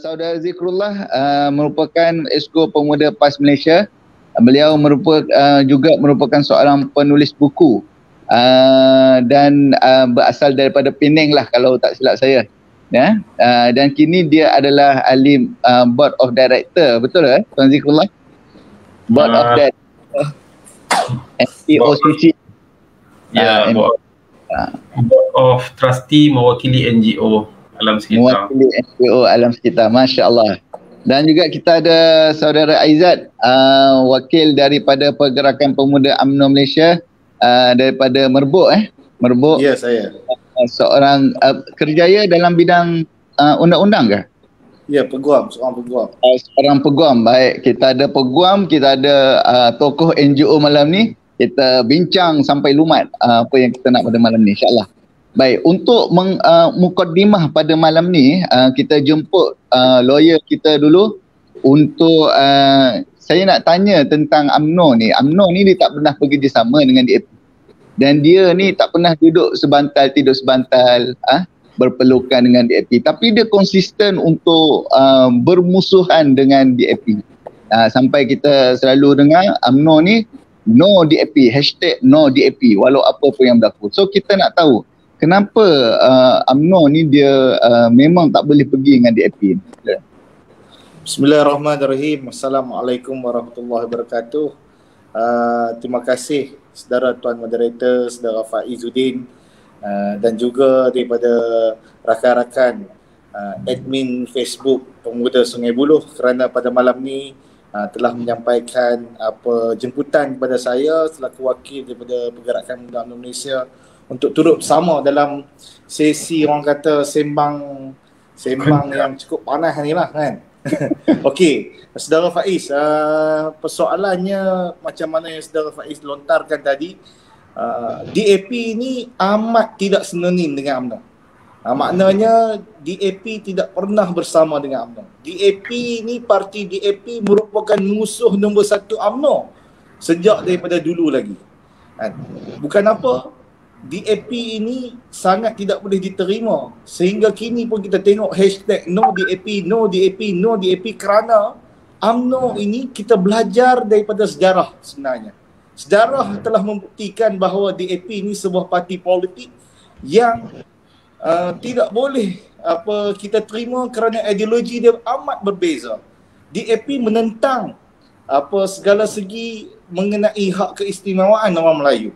Saudara Zikrullah merupakan Esko Pemuda PAS Malaysia. Beliau juga merupakan seorang penulis buku dan berasal daripada Penang lah kalau tak silap saya. Ya, dan kini dia adalah ahli Board of Director, betul tak Tuan Zikrullah? Board of Director NGOCC. Ya, Board of Trustee mewakili NGO alam sekitar. Mewakili NGO alam sekitar, Masya Allah. Dan juga kita ada saudara Aizat, wakil daripada Pergerakan Pemuda UMNO Malaysia, daripada Merbuk. Merbuk. Ya, saya. Seorang kerjaya dalam bidang undang-undang ke? Ya, peguam, seorang peguam. Seorang peguam, baik. Kita ada peguam, kita ada tokoh NGO malam ni. Kita bincang sampai lumat apa yang kita nak pada malam ni, insyaAllah. Baik, untuk mukaddimah pada malam ni, kita jemput lawyer kita dulu untuk saya nak tanya tentang UMNO ni. UMNO ni dia tak pernah bekerjasama dengan DAP. Dan dia ni tak pernah duduk sebantal, tidur sebantal, berpelukan dengan DAP. Tapi dia konsisten untuk bermusuhan dengan DAP. Sampai kita selalu dengar UMNO ni, no DAP, hashtag no DAP, walau apa pun yang berlaku. So kita nak tahu, kenapa UMNO ni dia memang tak boleh pergi dengan DAP? Bismillahirrahmanirrahim. Assalamualaikum warahmatullahi wabarakatuh. Terima kasih saudara Tuan Moderator, saudara Faizuddin, dan juga daripada rakan-rakan admin Facebook Pemuda Sungai Buloh kerana pada malam ni telah menyampaikan jemputan kepada saya selaku wakil daripada Pergerakan Pemuda UMNO Malaysia untuk turut bersama dalam sesi orang kata sembang yang cukup panas ni lah kan. Okey, saudara Faiz, persoalannya macam mana yang saudara Faiz lontarkan tadi, DAP ni amat tidak sinonim dengan UMNO. Maknanya DAP tidak pernah bersama dengan UMNO. DAP ni, parti DAP merupakan musuh nombor satu UMNO sejak daripada dulu lagi. Bukan apa, DAP ini sangat tidak boleh diterima sehingga kini pun kita tengok hashtag no DAP, no DAP, no DAP kerana UMNO ini kita belajar daripada sejarah sebenarnya. Sejarah telah membuktikan bahawa DAP ini sebuah parti politik yang tidak boleh kita terima kerana ideologi dia amat berbeza. DAP menentang segala segi mengenai hak keistimewaan orang Melayu.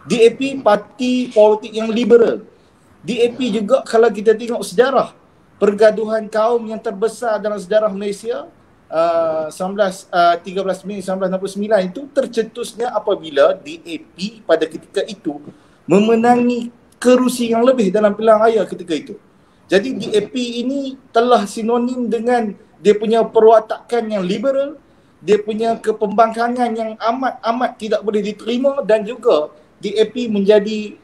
DAP parti politik yang liberal. DAP juga kalau kita tengok sejarah pergaduhan kaum yang terbesar dalam sejarah Malaysia 13 Mei 1969 itu tercetusnya apabila DAP pada ketika itu memenangi kerusi yang lebih dalam pilihan raya ketika itu. Jadi DAP ini telah sinonim dengan dia punya perwatakan yang liberal, dia punya kepembangkangan yang amat tidak boleh diterima, dan juga DAP menjadi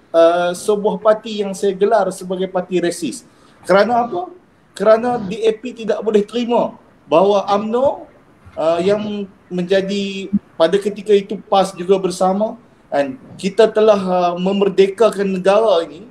sebuah parti yang saya gelar sebagai parti resis. Kerana apa? Kerana DAP tidak boleh terima bahawa UMNO yang menjadi pada ketika itu PAS juga bersama, dan kita telah memerdekakan negara ini,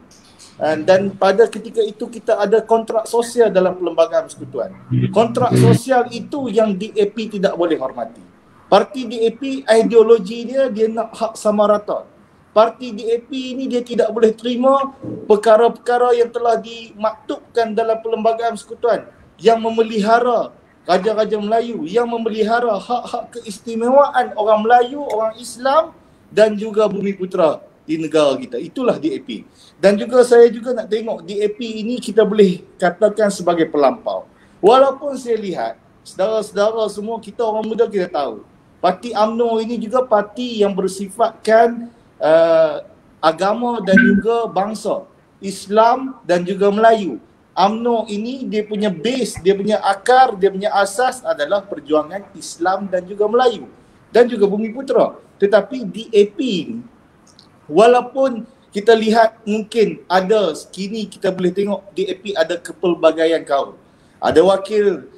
dan pada ketika itu kita ada kontrak sosial dalam perlembagaan persekutuan. Kontrak sosial itu yang DAP tidak boleh hormati. Parti DAP ideologi dia nak hak sama rata. Parti DAP ini dia tidak boleh terima perkara-perkara yang telah dimaktubkan dalam perlembagaan persekutuan yang memelihara raja-raja Melayu, yang memelihara hak-hak keistimewaan orang Melayu, orang Islam dan juga bumi putera di negara kita. Itulah DAP. Dan juga saya juga nak tengok DAP ini kita boleh katakan sebagai pelampau. Walaupun saya lihat saudara-saudara semua kita orang muda kita tahu parti UMNO ini juga parti yang bersifatkan agama dan juga bangsa, Islam dan juga Melayu. UMNO ini dia punya base, dia punya akar, dia punya asas adalah perjuangan Islam dan juga Melayu dan juga bumi putera. Tetapi DAP ini, walaupun kita lihat mungkin ada, kini kita boleh tengok DAP ada kepelbagaian kaum. Ada wakil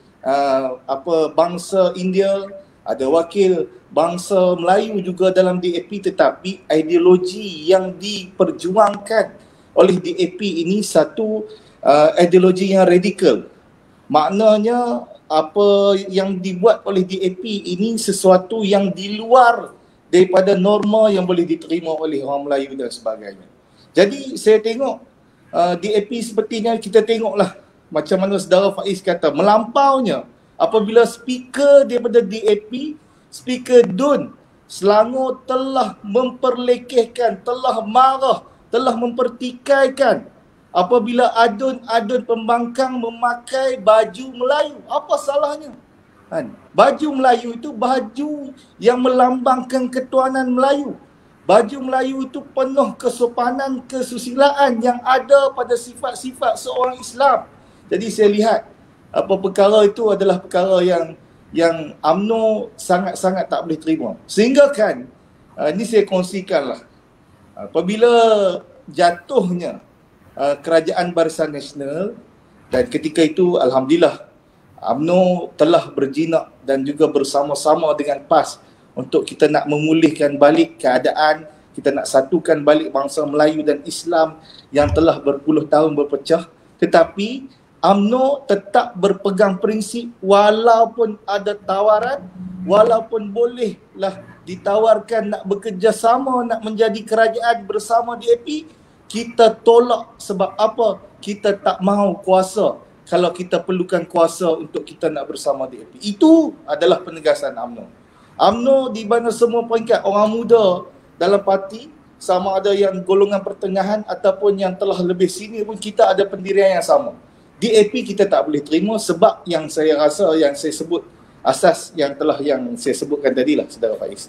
bangsa India, ada wakil bangsa Melayu juga dalam DAP, tetapi ideologi yang diperjuangkan oleh DAP ini satu ideologi yang radikal. Maknanya apa yang dibuat oleh DAP ini sesuatu yang di luar daripada norma yang boleh diterima oleh orang Melayu dan sebagainya. Jadi saya tengok DAP sepertinya kita tengoklah macam mana saudara Faiz kata, melampaunya apabila speaker daripada DAP, speaker DUN Selangor telah memperlekehkan, telah marah, telah mempertikaikan apabila adun-adun pembangkang memakai baju Melayu. Apa salahnya? Baju Melayu itu baju yang melambangkan ketuanan Melayu. Baju Melayu itu penuh kesopanan, kesusilaan yang ada pada sifat-sifat seorang Islam. Jadi saya lihat perkara itu adalah perkara yang UMNO sangat-sangat tak boleh terima. Sehingga kan, ini saya kongsikanlah, apabila jatuhnya kerajaan Barisan Nasional, dan ketika itu Alhamdulillah UMNO telah berjinak dan juga bersama-sama dengan PAS untuk kita nak memulihkan balik keadaan, kita nak satukan balik bangsa Melayu dan Islam yang telah berpuluh tahun berpecah. Tetapi UMNO tetap berpegang prinsip walaupun ada tawaran, walaupun bolehlah ditawarkan nak bekerjasama, nak menjadi kerajaan bersama DAP, kita tolak. Sebab apa? Kita tak mahu kuasa kalau kita perlukan kuasa untuk kita nak bersama DAP. Itu adalah penegasan UMNO. UMNO di mana semua peringkat orang muda dalam parti, sama ada yang golongan pertengahan ataupun yang telah lebih senior pun, kita ada pendirian yang sama. DAP kita tak boleh terima sebab yang saya rasa, yang saya sebut asas yang saya sebutkan tadi lah, saudara Faiz.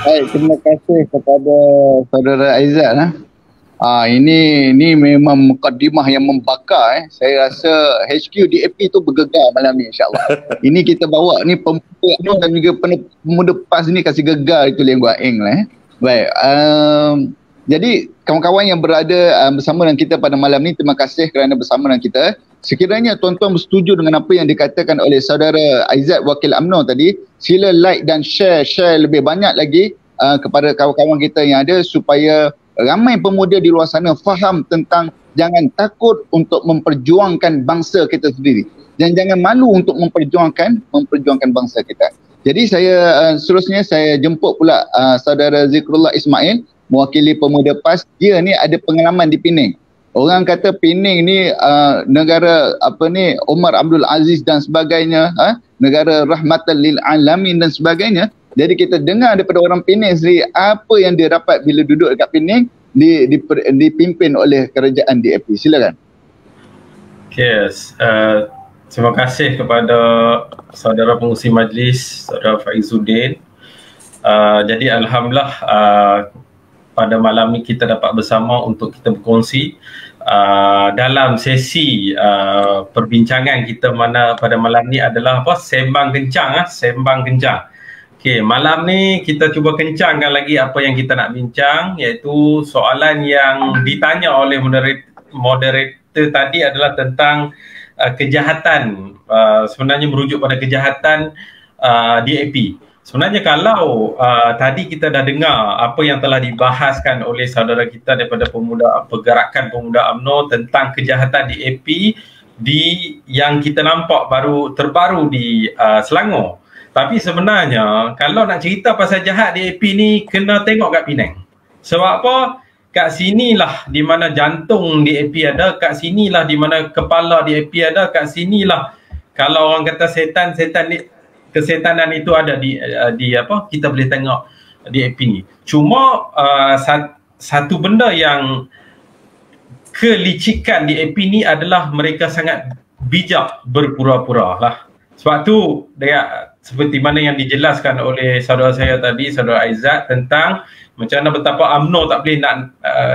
Baik, terima kasih kepada saudara Aizat. Ini memang mukadimah yang membakar. Saya rasa HQ DAP tu bergegar malam ni, insyaAllah. Ini kita bawa ni pemuda dan juga pemuda PAS ni kasih gegar itu Liang Guaeng lah. Baik, jadi kawan-kawan yang berada bersama dengan kita pada malam ni, terima kasih kerana bersama dengan kita. Sekiranya tuan-tuan bersetuju dengan apa yang dikatakan oleh saudara Aizat Wakil UMNO tadi, sila like dan share lebih banyak lagi kepada kawan-kawan kita yang ada, supaya ramai pemuda di luar sana faham tentang jangan takut untuk memperjuangkan bangsa kita sendiri, dan jangan malu untuk memperjuangkan bangsa kita. Jadi saya seterusnya saya jemput pula saudara Zikrullah Ismail, mewakili pemuda PAS. Dia ni ada pengalaman di Pening. Orang kata Pening ni negara Umar Abdul Aziz dan sebagainya, negara rahmatan lil alamin dan sebagainya. Jadi kita dengar daripada orang Pening sendiri apa yang dia dapat bila duduk dekat Pening, dipimpin oleh kerajaan DAP. Silakan. Yes, terima kasih kepada saudara pengurusi majlis, saudara Faizuddin. Jadi alhamdulillah pada malam ni kita dapat bersama untuk kita berkongsi dalam sesi perbincangan kita pada malam ni adalah sembang kencang. Okey, malam ni kita cuba kencangkan lagi apa yang kita nak bincang, iaitu soalan yang ditanya oleh moderator tadi adalah tentang kejahatan, sebenarnya merujuk pada kejahatan DAP. Sebenarnya kalau tadi kita dah dengar apa yang telah dibahaskan oleh saudara kita daripada pergerakan pemuda UMNO tentang kejahatan DAP yang kita nampak terbaru di Selangor. Tapi sebenarnya kalau nak cerita pasal jahat DAP ni, kena tengok kat Penang. Sebab apa? Kat sinilah di mana jantung DAP ada, kat sinilah di mana kepala DAP ada, kat sinilah kalau orang kata kesetanan itu ada di kita boleh tengok DAP ni. Cuma satu benda yang kelicikan DAP ni adalah mereka sangat bijak berpura-pura lah. Sebab tu seperti mana yang dijelaskan oleh saudara saya tadi, saudara Aizat, tentang macam mana betapa UMNO tak boleh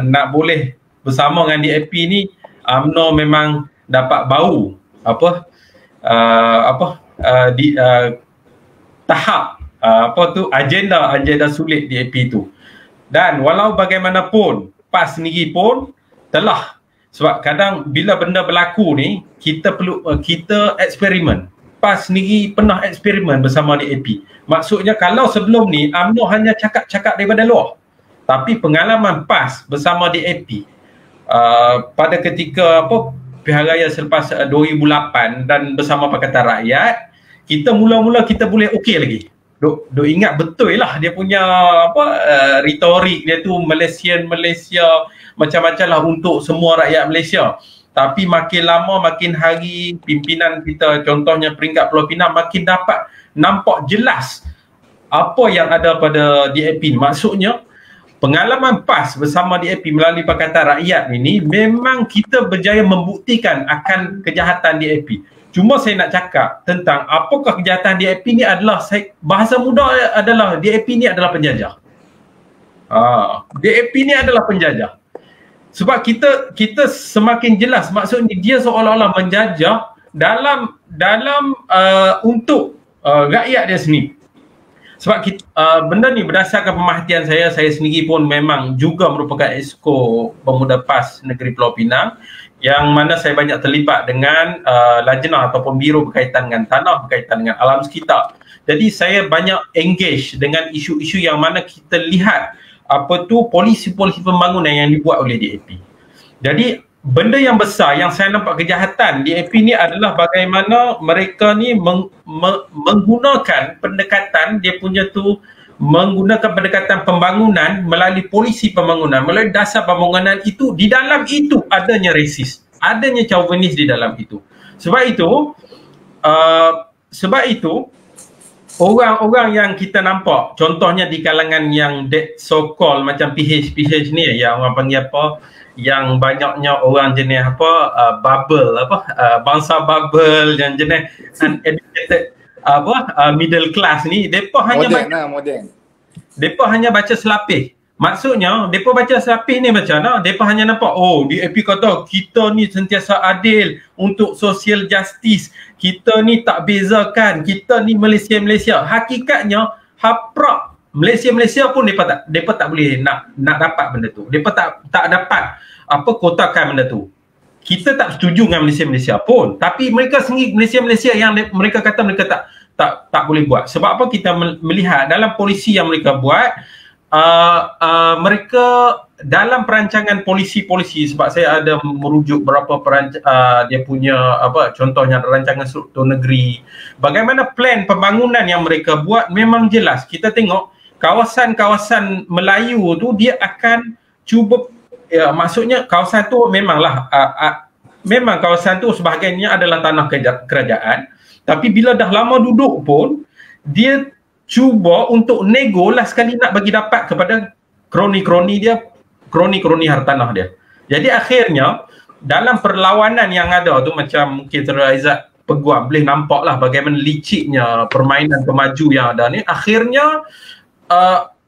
nak boleh bersama dengan DAP ni. UMNO memang dapat bau tahap agenda sulit DAP tu. Dan walau bagaimanapun PAS sendiri pun telah, sebab kadang bila benda berlaku ni kita eksperimen. PAS sendiri pernah eksperimen bersama DAP. Maksudnya kalau sebelum ni UMNO hanya cakap-cakap daripada luar, tapi pengalaman PAS bersama DAP pada ketika pilihan raya selepas 2008 dan bersama Pakatan Rakyat, kita mula-mula kita boleh okey lagi. Duk ingat betul lah dia punya retorik dia tu Malaysia macam-macam lah untuk semua rakyat Malaysia. Tapi makin lama makin hari pimpinan kita, contohnya peringkat Pulau Pinang, makin dapat nampak jelas apa yang ada pada DAP. Maksudnya pengalaman PAS bersama DAP melalui Pakatan Rakyat ini memang kita berjaya membuktikan akan kejahatan DAP. Cuma saya nak cakap tentang apakah kejahatan DAP ni adalah, bahasa mudah adalah DAP ni adalah penjajah. DAP ni adalah penjajah. Sebab kita semakin jelas, maksudnya dia seolah-olah menjajah dalam untuk rakyat dia sendiri. Sebab benda ni berdasarkan pemerhatian saya sendiri pun memang juga merupakan Exco Pemuda PAS Negeri Pulau Pinang, yang mana saya banyak terlibat dengan lajnah ataupun biro berkaitan dengan tanah, berkaitan dengan alam sekitar. Jadi saya banyak engage dengan isu-isu yang mana kita lihat polisi-polisi pembangunan yang dibuat oleh DAP. Jadi benda yang besar yang saya nampak kejahatan DAP ni adalah bagaimana mereka ni menggunakan pendekatan, dia punya tu menggunakan pendekatan pembangunan melalui polisi pembangunan, melalui dasar pembangunan itu. Di dalam itu adanya resis, adanya chauvinis di dalam itu. Sebab itu orang-orang yang kita nampak, contohnya di kalangan yang so called macam PH ni, yang orang panggil yang banyaknya orang jenis bubble, bangsa bubble, yang jenis uneducated middle class ni, depa hanya depa hanya baca selapis. Maksudnya depa baca selapis ni macam mana? Depa hanya nampak DAP kata kita ni sentiasa adil untuk social justice, kita ni tak bezakan, kita ni Malaysia. Hakikatnya haprak Malaysia pun depa tak boleh nak dapat benda tu. Depa tak dapat kotakan benda tu. Kita tak setuju dengan Malaysia pun, tapi mereka sendiri Malaysia yang mereka kata mereka tak boleh buat. Sebab apa? Kita melihat dalam polisi yang mereka buat, mereka dalam perancangan polisi, sebab saya ada merujuk berapa dia punya contohnya rancangan struktur negeri, bagaimana plan pembangunan yang mereka buat memang jelas. Kita tengok kawasan-kawasan Melayu tu dia akan cuba, maksudnya kawasan tu memanglah memang kawasan tu sebahagiannya adalah tanah kerajaan, tapi bila dah lama duduk pun dia cuba untuk nego lah sekali nak bagi dapat kepada kroni-kroni hartanah dia. Jadi akhirnya dalam perlawanan yang ada tu, macam mungkin Saudara Aizat Peguam boleh nampak lah bagaimana liciknya permainan pemaju yang ada ni. Akhirnya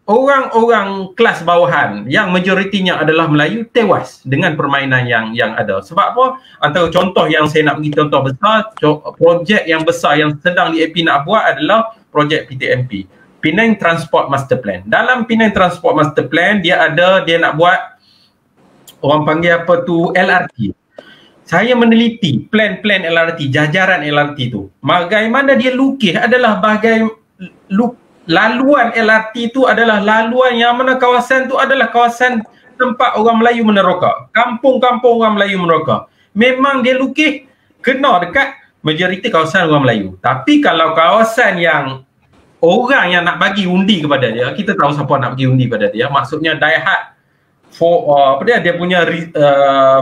orang-orang kelas bawahan yang majoritinya adalah Melayu tewas dengan permainan yang ada. Sebab apa? Antara contoh yang saya nak bagi contoh besar, projek yang besar yang sedang DAP nak buat adalah projek PTMP, Penang Transport Master Plan. Dalam Penang Transport Master Plan dia nak buat orang panggil LRT. Saya meneliti plan-plan LRT, jajaran LRT tu. Bagaimana dia lukis adalah laluan LRT tu adalah laluan yang mana kawasan tu adalah kawasan tempat orang Melayu meneroka. Kampung-kampung orang Melayu meneroka. Memang dia lukis kena dekat majoriti kawasan orang Melayu. Tapi kalau kawasan yang orang yang nak bagi undi kepada dia, kita tahu siapa nak bagi undi kepada dia, maksudnya die hard for dia punya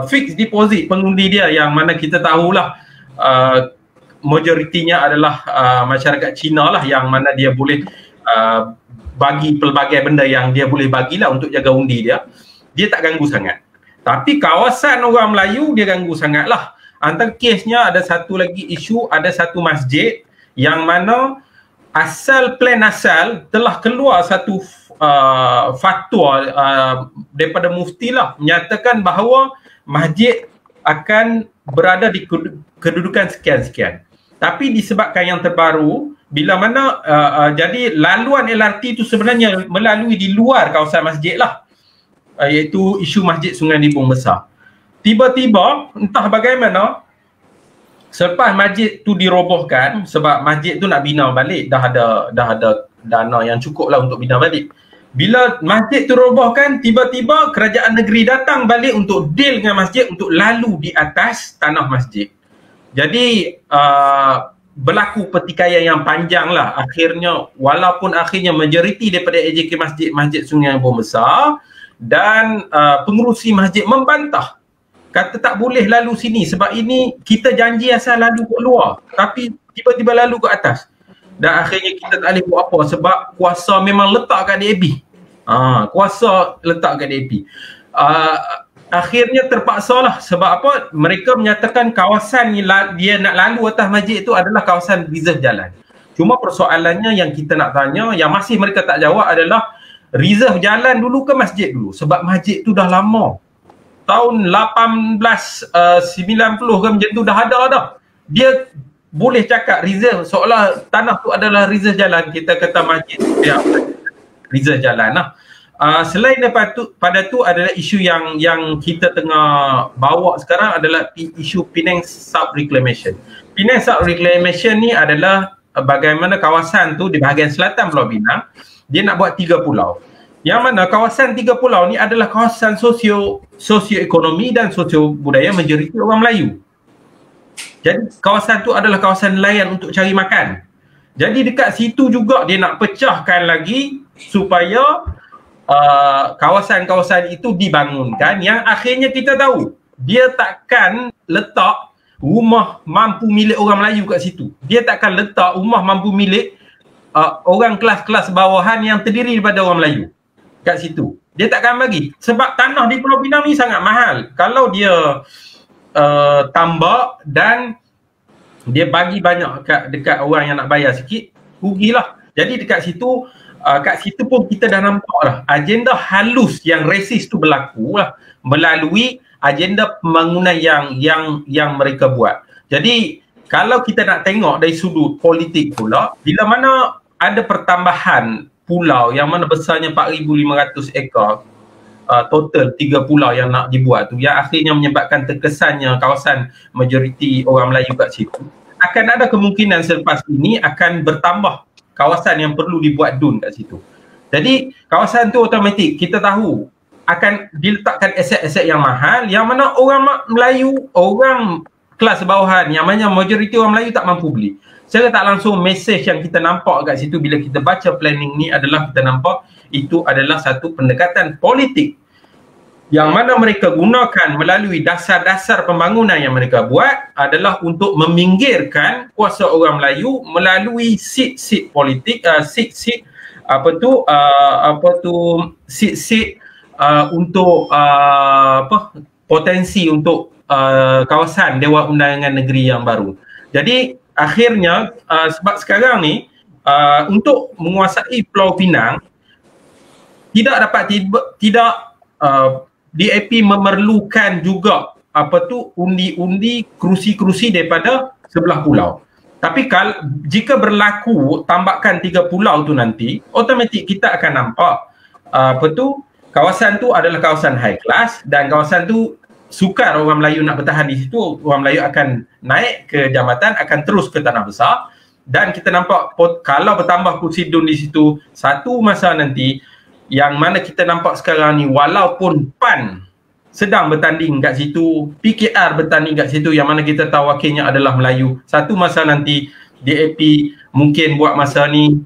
fixed deposit pengundi dia, yang mana kita tahulah majoritinya adalah masyarakat Cina lah, yang mana dia boleh bagi pelbagai benda yang dia boleh bagilah untuk jaga undi dia tak ganggu sangat. Tapi kawasan orang Melayu dia ganggu sangat lah. Antara kesnya ada satu lagi isu, ada satu masjid yang mana plan asal telah keluar satu fatwa daripada mufti lah, menyatakan bahawa masjid akan berada di kedudukan sekian-sekian. Tapi disebabkan yang terbaru, bila mana jadi laluan LRT itu sebenarnya melalui di luar kawasan masjid lah, iaitu isu Masjid Sungai Libung Besar. Tiba-tiba entah bagaimana selepas masjid tu dirobohkan, sebab masjid tu nak bina balik, dah ada dana yang cukup lah untuk bina balik. Bila masjid tu robohkan, tiba-tiba kerajaan negeri datang balik untuk deal dengan masjid untuk lalu di atas tanah masjid. Jadi berlaku pertikaian yang panjang lah. Akhirnya, walaupun akhirnya majoriti daripada AJK Masjid Sungai Buang Besar dan pengurusi masjid membantah, kata tak boleh lalu sini sebab ini kita janji asal lalu ke luar, tapi tiba-tiba lalu ke atas. Dan akhirnya kita tak boleh buat apa sebab kuasa memang letak kat DAP. Kuasa letak kat DAP. Akhirnya terpaksalah sebab apa? Mereka menyatakan kawasan dia nak lalu atas masjid itu adalah kawasan reserve jalan. Cuma persoalannya yang kita nak tanya, yang masih mereka tak jawab adalah reserve jalan dulu ke masjid dulu? Sebab masjid tu dah lama. Tahun 1890 ke macam tu dah ada dah. Dia boleh cakap reserve seolah tanah tu adalah reserve jalan. Kita kata masjid dia reserve jalan lah. Selain daripada tu adalah isu yang kita tengah bawa sekarang adalah isu Penang South Reclamation. Penang South Reclamation ni adalah bagaimana kawasan tu di bahagian selatan Pulau Pinang dia nak buat 3 pulau. Yang mana kawasan 3 pulau ni adalah kawasan sosioekonomi dan sosio budaya majoriti orang Melayu. Jadi kawasan tu adalah kawasan nelayan untuk cari makan. Jadi dekat situ juga dia nak pecahkan lagi supaya kawasan-kawasan itu dibangunkan yang akhirnya kita tahu dia takkan letak rumah mampu milik orang Melayu kat situ. Dia takkan letak rumah mampu milik orang kelas-kelas bawahan yang terdiri daripada orang Melayu kat situ. Dia takkan bagi sebab tanah di Pulau Pinang ni sangat mahal. Kalau dia tambak dan dia bagi banyak dekat orang yang nak bayar sikit, rugilah. Jadi dekat situ kat situ pun kita dah nampak lah agenda halus yang resis tu berlaku lah melalui agenda pembangunan yang mereka buat. Jadi kalau kita nak tengok dari sudut politik pula, bila mana ada pertambahan pulau yang mana besarnya 4,500 ekar, total 3 pulau yang nak dibuat tu, yang akhirnya menyebabkan terkesannya kawasan majoriti orang Melayu kat situ, akan ada kemungkinan selepas ini akan bertambah kawasan yang perlu dibuat dun kat situ. Jadi kawasan tu automatik kita tahu akan diletakkan aset-aset yang mahal yang mana orang Melayu, orang kelas bawahan yang mana majoriti orang Melayu tak mampu beli. Secara tak langsung mesej yang kita nampak kat situ bila kita baca planning ni adalah kita nampak itu adalah satu pendekatan politik yang mana mereka gunakan melalui dasar-dasar pembangunan yang mereka buat adalah untuk meminggirkan kuasa orang Melayu melalui seat-seat politik, seat-seat seat-seat untuk potensi untuk kawasan Dewan Undangan Negeri yang baru. Jadi akhirnya sebab sekarang ni untuk menguasai Pulau Pinang DAP memerlukan juga undi-undi kerusi-kerusi daripada sebelah pulau. Tapi jika berlaku tambakan 3 pulau tu nanti, automatik kita akan nampak kawasan tu adalah kawasan high class dan kawasan tu sukar orang Melayu nak bertahan di situ. Orang Melayu akan naik ke jambatan, akan terus ke tanah besar dan kita nampak kalau bertambah kursi dun di situ, satu masa nanti yang mana kita nampak sekarang ni walaupun PAN sedang bertanding kat situ, PKR bertanding kat situ yang mana kita tahu wakilnya adalah Melayu, satu masa nanti DAP mungkin buat masa ni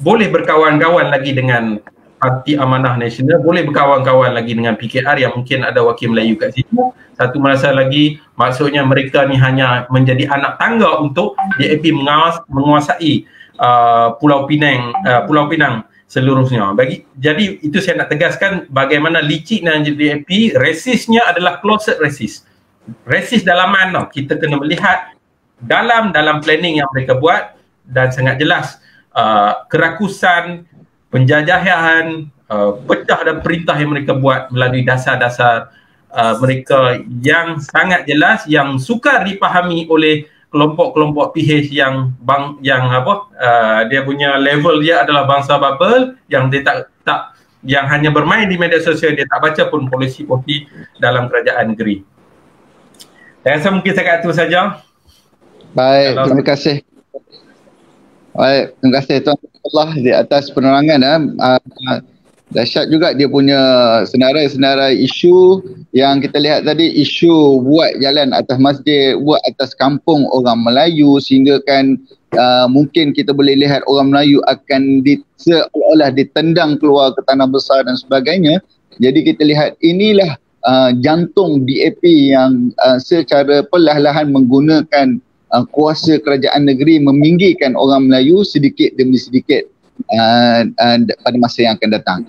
boleh berkawan-kawan lagi dengan Parti Amanah Nasional, boleh berkawan-kawan lagi dengan PKR yang mungkin ada wakil Melayu kat situ. Satu masa lagi maksudnya mereka ni hanya menjadi anak tangga untuk DAP menguasai Pulau Pinang seluruhnya. Jadi itu saya nak tegaskan bagaimana licik dan DAP, resisnya adalah closet resist. Resist dalam mana? Kita kena melihat dalam planning yang mereka buat dan sangat jelas kerakusan, penjajahan, pecah dan perintah yang mereka buat melalui dasar-dasar mereka yang sangat jelas, yang sukar dipahami oleh kelompok-kelompok PH dia punya level dia adalah bangsa bubble yang dia tak yang hanya bermain di media sosial, dia tak baca pun polisi dalam kerajaan negeri. Saya rasa mungkin saya kat itu saja. Baik, terima kasih. Baik, terima kasih Tuan Allah di atas penerangan. Dahsyat juga dia punya senarai-senarai isu yang kita lihat tadi, isu buat jalan atas masjid, buat atas kampung orang Melayu, sehingga kan mungkin kita boleh lihat orang Melayu akan seolah-olah ditendang keluar ke tanah besar dan sebagainya. Jadi kita lihat inilah jantung DAP yang secara perlahan-lahan menggunakan kuasa kerajaan negeri meminggirkan orang Melayu sedikit demi sedikit pada masa yang akan datang.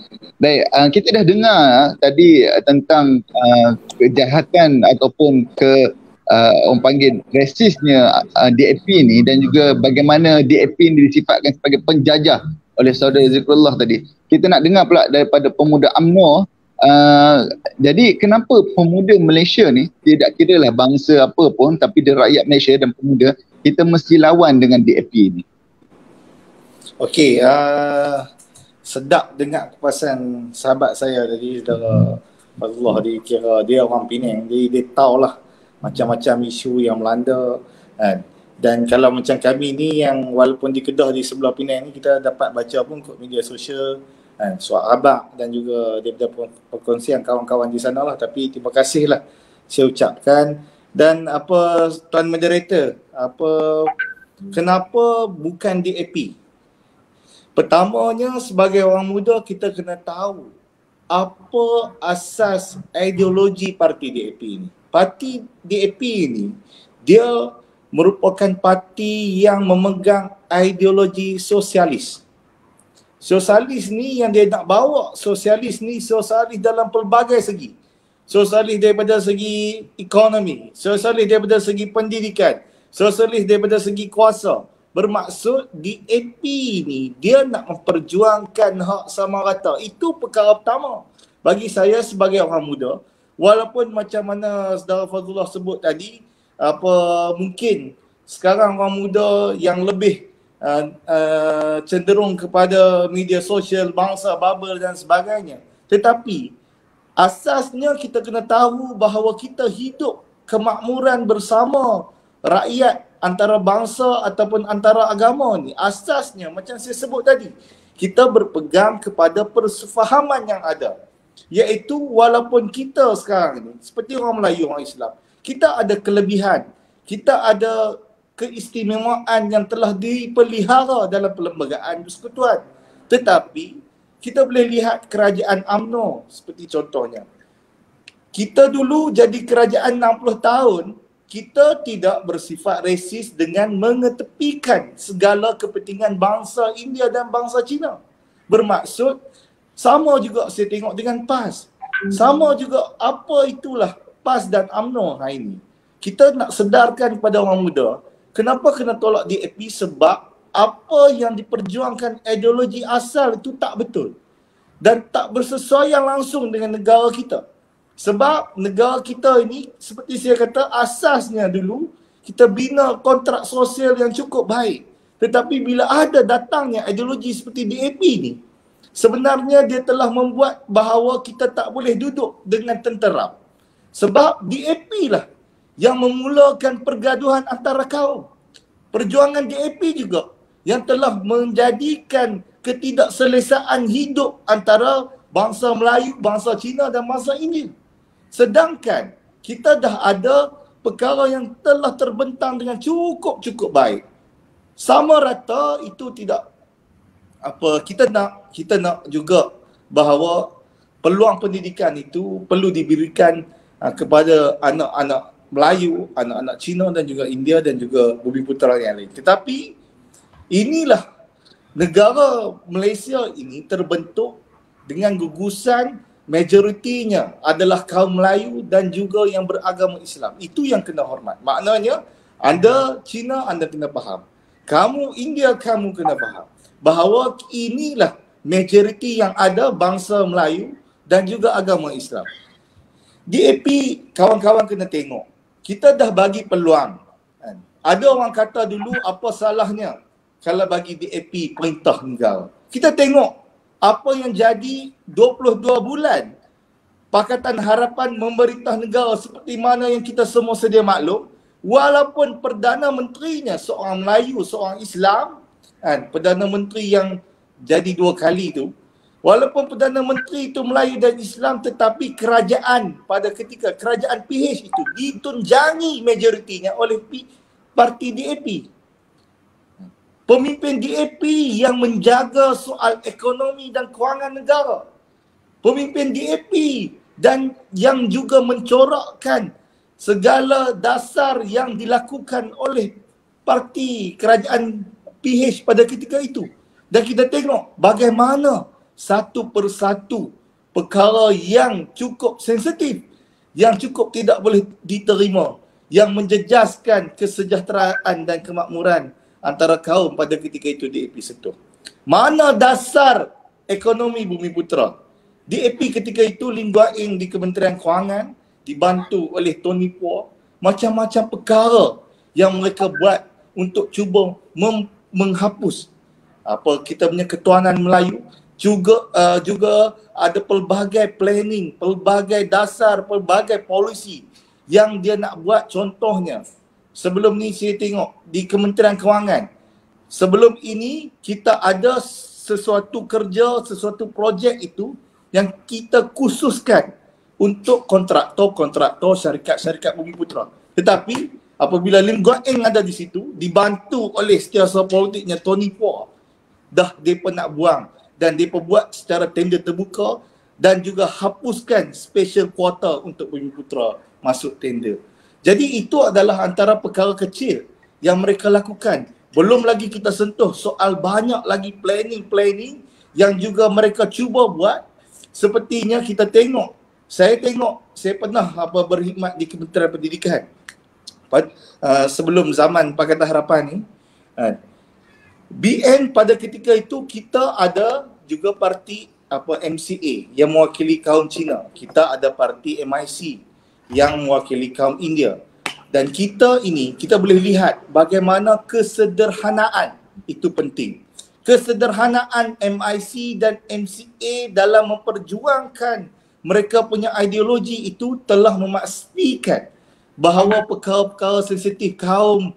Baik, kita dah dengar tadi tentang kejahatan ataupun orang panggil rasisnya DAP ni, dan juga bagaimana DAP ni disifatkan sebagai penjajah oleh saudara Zikrullah tadi. Kita nak dengar pula daripada pemuda UMNO. Jadi kenapa pemuda Malaysia ni, tidak kira lah bangsa apa pun, tapi dia rakyat Malaysia dan pemuda, kita mesti lawan dengan DAP ni? Okey, sedap dengar kepuasan sahabat saya tadi, saudara Fazlullah. Dia kira dia orang Penang, dia tahulah macam-macam isu yang melanda kan. Dan kalau macam kami ni yang walaupun di Kedah di sebelah Penang ni, kita dapat baca pun kat media sosial kan, Suara Abang dan juga daripada perkongsian kawan-kawan di sana lah. Tapi terima kasih lah saya ucapkan. Dan apa Tuan Moderator, kenapa bukan DAP? Pertamanya, sebagai orang muda kita kena tahu apa asas ideologi parti DAP ini. Parti DAP ini dia merupakan parti yang memegang ideologi sosialis. Sosialis ni yang dia nak bawa, sosialis dalam pelbagai segi. Sosialis daripada segi ekonomi, sosialis daripada segi pendidikan, sosialis daripada segi kuasa. Bermaksud DAP ni dia nak memperjuangkan hak sama rata. Itu perkara pertama bagi saya sebagai orang muda. Walaupun macam mana saudara Fazlullah sebut tadi, mungkin sekarang orang muda yang lebih cenderung kepada media sosial, bangsa, bubble dan sebagainya. Tetapi asasnya kita kena tahu bahawa kita hidup kemakmuran bersama rakyat, antara bangsa ataupun antara agama ni. Asasnya macam saya sebut tadi, kita berpegang kepada persefahaman yang ada, iaitu walaupun kita sekarang ni seperti orang Melayu, orang Islam, kita ada kelebihan, kita ada keistimewaan yang telah dipelihara dalam perlembagaan persekutuan. Tetapi kita boleh lihat kerajaan UMNO seperti contohnya. Kita dulu jadi kerajaan 60 tahun, kita tidak bersifat rasis dengan mengetepikan segala kepentingan bangsa India dan bangsa Cina. Bermaksud, sama juga saya tengok dengan PAS. Sama juga apa itulah PAS dan UMNO hari ini. Kita nak sedarkan kepada orang muda, kenapa kena tolak DAP? Sebab apa yang diperjuangkan ideologi asal itu tak betul. Dan tak bersesuaian langsung dengan negara kita. Sebab negara kita ini, seperti saya kata, asasnya dulu kita bina kontrak sosial yang cukup baik. Tetapi bila ada datangnya ideologi seperti DAP ni, sebenarnya dia telah membuat bahawa kita tak boleh duduk dengan tenteram. Sebab DAP lah yang memulakan pergaduhan antara kaum. Perjuangan DAP juga yang telah menjadikan ketidakselesaan hidup antara bangsa Melayu, bangsa Cina dan bangsa India. Sedangkan kita dah ada perkara yang telah terbentang dengan cukup baik. Sama rata itu tidak kita nak juga bahawa peluang pendidikan itu perlu diberikan kepada anak-anak Melayu, anak-anak Cina dan juga India dan juga bumi putera yang lain. Tetapi inilah negara Malaysia ini terbentuk dengan gugusan majoritinya adalah kaum Melayu dan juga yang beragama Islam. Itu yang kena hormat. Maknanya anda Cina, anda kena faham. Kamu India, kamu kena faham bahawa inilah majoriti yang ada bangsa Melayu dan juga agama Islam. DAP kawan-kawan kena tengok. Kita dah bagi peluang. Ada orang kata dulu apa salahnya kalau bagi DAP perintah negara. Kita tengok apa yang jadi 22 bulan Pakatan Harapan memerintah negara seperti mana yang kita semua sedia maklum. Walaupun Perdana Menterinya seorang Melayu, seorang Islam, kan, Perdana Menteri yang jadi 2 kali tu, walaupun Perdana Menteri itu Melayu dan Islam, tetapi kerajaan pada ketika kerajaan PH itu ditunjangi majoritinya oleh parti DAP. Pemimpin DAP yang menjaga soal ekonomi dan kewangan negara. Pemimpin DAP dan yang juga mencorakkan segala dasar yang dilakukan oleh parti kerajaan PH pada ketika itu. Dan kita tengok bagaimana satu persatu perkara yang cukup sensitif, yang cukup tidak boleh diterima, yang menjejaskan kesejahteraan dan kemakmuran antara kaum pada ketika itu DAP sentuh. Mana dasar ekonomi Bumiputera? DAP ketika itu Lim Guat Eng di Kementerian Kewangan dibantu oleh Tony Poh, macam-macam perkara yang mereka buat untuk cuba menghapus apa kita punya ketuanan Melayu. Juga ada pelbagai planning, pelbagai dasar, pelbagai polisi yang dia nak buat. Contohnya, sebelum ni saya tengok di Kementerian Kewangan, sebelum ini kita ada sesuatu kerja, sesuatu projek itu yang kita khususkan untuk kontraktor syarikat-syarikat Bumiputera. Tetapi apabila Lim Guat Eng ada di situ, dibantu oleh setiausaha politiknya Tony Poh, dah mereka nak buang dan mereka buat secara tender terbuka dan juga hapuskan special quota untuk Bumiputera masuk tender. Jadi itu adalah antara perkara kecil yang mereka lakukan. Belum lagi kita sentuh soal banyak lagi planning yang juga mereka cuba buat. Sepertinya kita tengok, saya pernah berkhidmat di Kementerian Pendidikan sebelum zaman Pakatan Harapan ni. BN pada ketika itu kita ada juga parti MCA yang mewakili kaum Cina. Kita ada parti MIC yang mewakili kaum India. Dan kita boleh lihat bagaimana kesederhanaan itu penting. Kesederhanaan MIC dan MCA dalam memperjuangkan mereka punya ideologi itu telah memastikan bahawa perkara-perkara sensitif kaum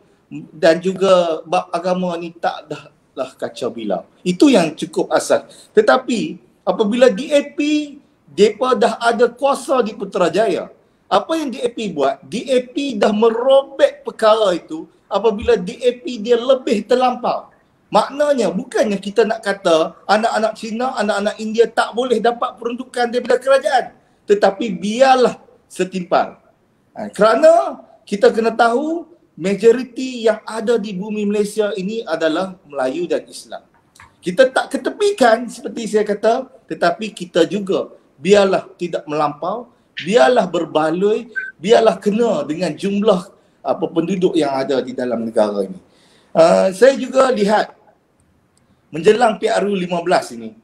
dan juga bab agama ni tak dah kacau bilau. Itu yang cukup asas. Tetapi apabila DAP mereka dah ada kuasa di Putrajaya, apa yang DAP buat? DAP dah merobek perkara itu apabila DAP dia lebih terlampau. Maknanya bukannya kita nak kata anak-anak Cina, anak-anak India tak boleh dapat peruntukan daripada kerajaan. Tetapi biarlah setimpal. Kerana kita kena tahu majoriti yang ada di bumi Malaysia ini adalah Melayu dan Islam. Kita tak ketepikan seperti saya kata, tetapi kita juga biarlah tidak melampau, biarlah berbaloi, biarlah kena dengan jumlah penduduk yang ada di dalam negara ini. Saya juga lihat menjelang PRU 15 ini,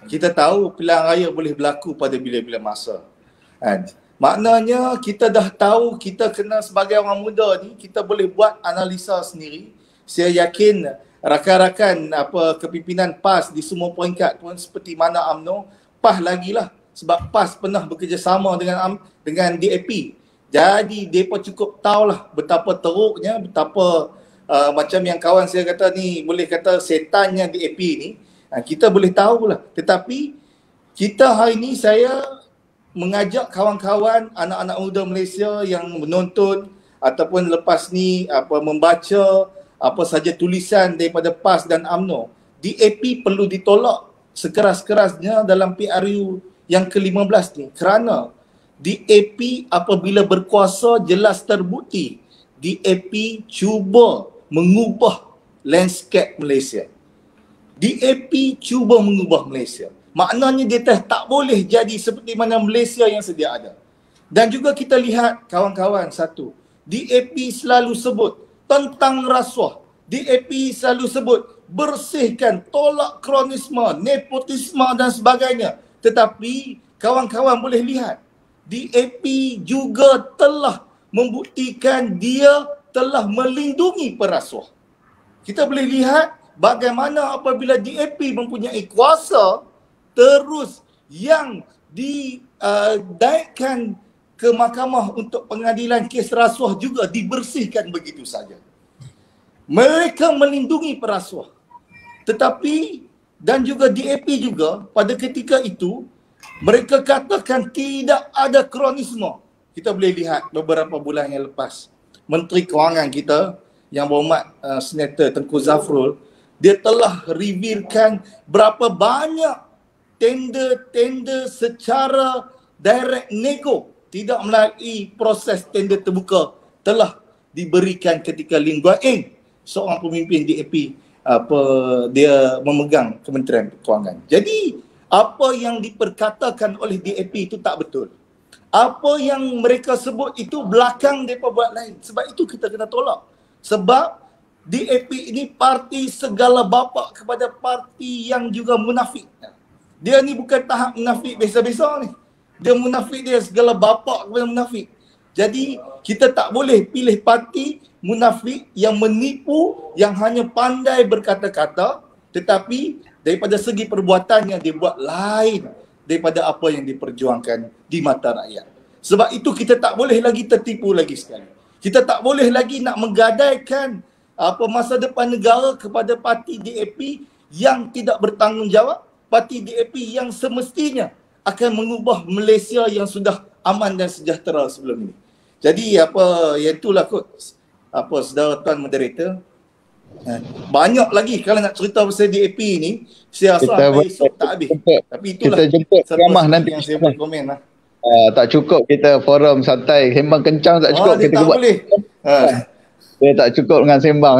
kita tahu pilihan raya boleh berlaku pada bila-bila masa. Maknanya kita dah tahu kita kena sebagai orang muda ni, kita boleh buat analisa sendiri. Saya yakin rakan-rakan kepimpinan PAS di semua peringkat pun seperti mana UMNO, PAS lagilah. Sebab PAS pernah bekerjasama dengan DAP. Jadi mereka cukup tahulah betapa teruknya, betapa macam yang kawan saya kata ni, boleh kata setannya DAP ni, kita boleh tahulah. Tetapi kita hari ni, saya mengajak kawan-kawan anak-anak muda Malaysia yang menonton ataupun lepas ni membaca apa saja tulisan daripada PAS dan UMNO, DAP perlu ditolak sekeras-kerasnya dalam PRU yang ke-15 ni, kerana DAP apabila berkuasa jelas terbukti DAP cuba mengubah landscape Malaysia. DAP cuba mengubah Malaysia. Maknanya dia tak boleh jadi seperti mana Malaysia yang sedia ada. Dan juga kita lihat kawan-kawan satu, DAP selalu sebut tentang rasuah. DAP selalu sebut bersihkan, tolak kronisme, nepotisme dan sebagainya. Tetapi kawan-kawan boleh lihat, DAP juga telah membuktikan dia telah melindungi perasuah. Kita boleh lihat bagaimana apabila DAP mempunyai kuasa, terus yang dinaikkan ke mahkamah untuk pengadilan kes rasuah juga dibersihkan begitu saja. Mereka melindungi perasuah. Tetapi dan juga DAP juga pada ketika itu mereka katakan tidak ada kronisme. Kita boleh lihat beberapa bulan yang lepas Menteri Kewangan kita yang berhormat Senator Tengku Zafrul, dia telah revealkan berapa banyak tender-tender secara direct nego, tidak melalui proses tender terbuka, telah diberikan ketika Lim Guan Eng, seorang pemimpin DAP, dia memegang Kementerian Kewangan. Jadi apa yang diperkatakan oleh DAP itu tak betul. Apa yang mereka sebut itu belakang mereka buat lain. Sebab itu kita kena tolak. Sebab DAP ini parti segala bapa kepada parti yang juga munafik. Dia ni bukan tahap munafik biasa-biasa ni. Dia munafik, dia segala bapa kepada munafik. Jadi kita tak boleh pilih parti munafik yang menipu, yang hanya pandai berkata-kata, tetapi daripada segi perbuatannya dia buat lain daripada apa yang diperjuangkan di mata rakyat. Sebab itu kita tak boleh lagi tertipu lagi sekali. Kita tak boleh lagi nak menggadaikan masa depan negara kepada parti DAP yang tidak bertanggungjawab, parti DAP yang semestinya akan mengubah Malaysia yang sudah aman dan sejahtera sebelum ini. Jadi yang itulah kot saudara tuan moderator. Banyak lagi kalau nak cerita pasal DAP ni, saya rasa esok tak habis. Tapi itulah kita jemput ramah nanti yang saya boleh komen lah. Tak cukup kita forum santai, sembang kencang tak cukup, kita tak buat boleh. Dia tak cukup dengan sembang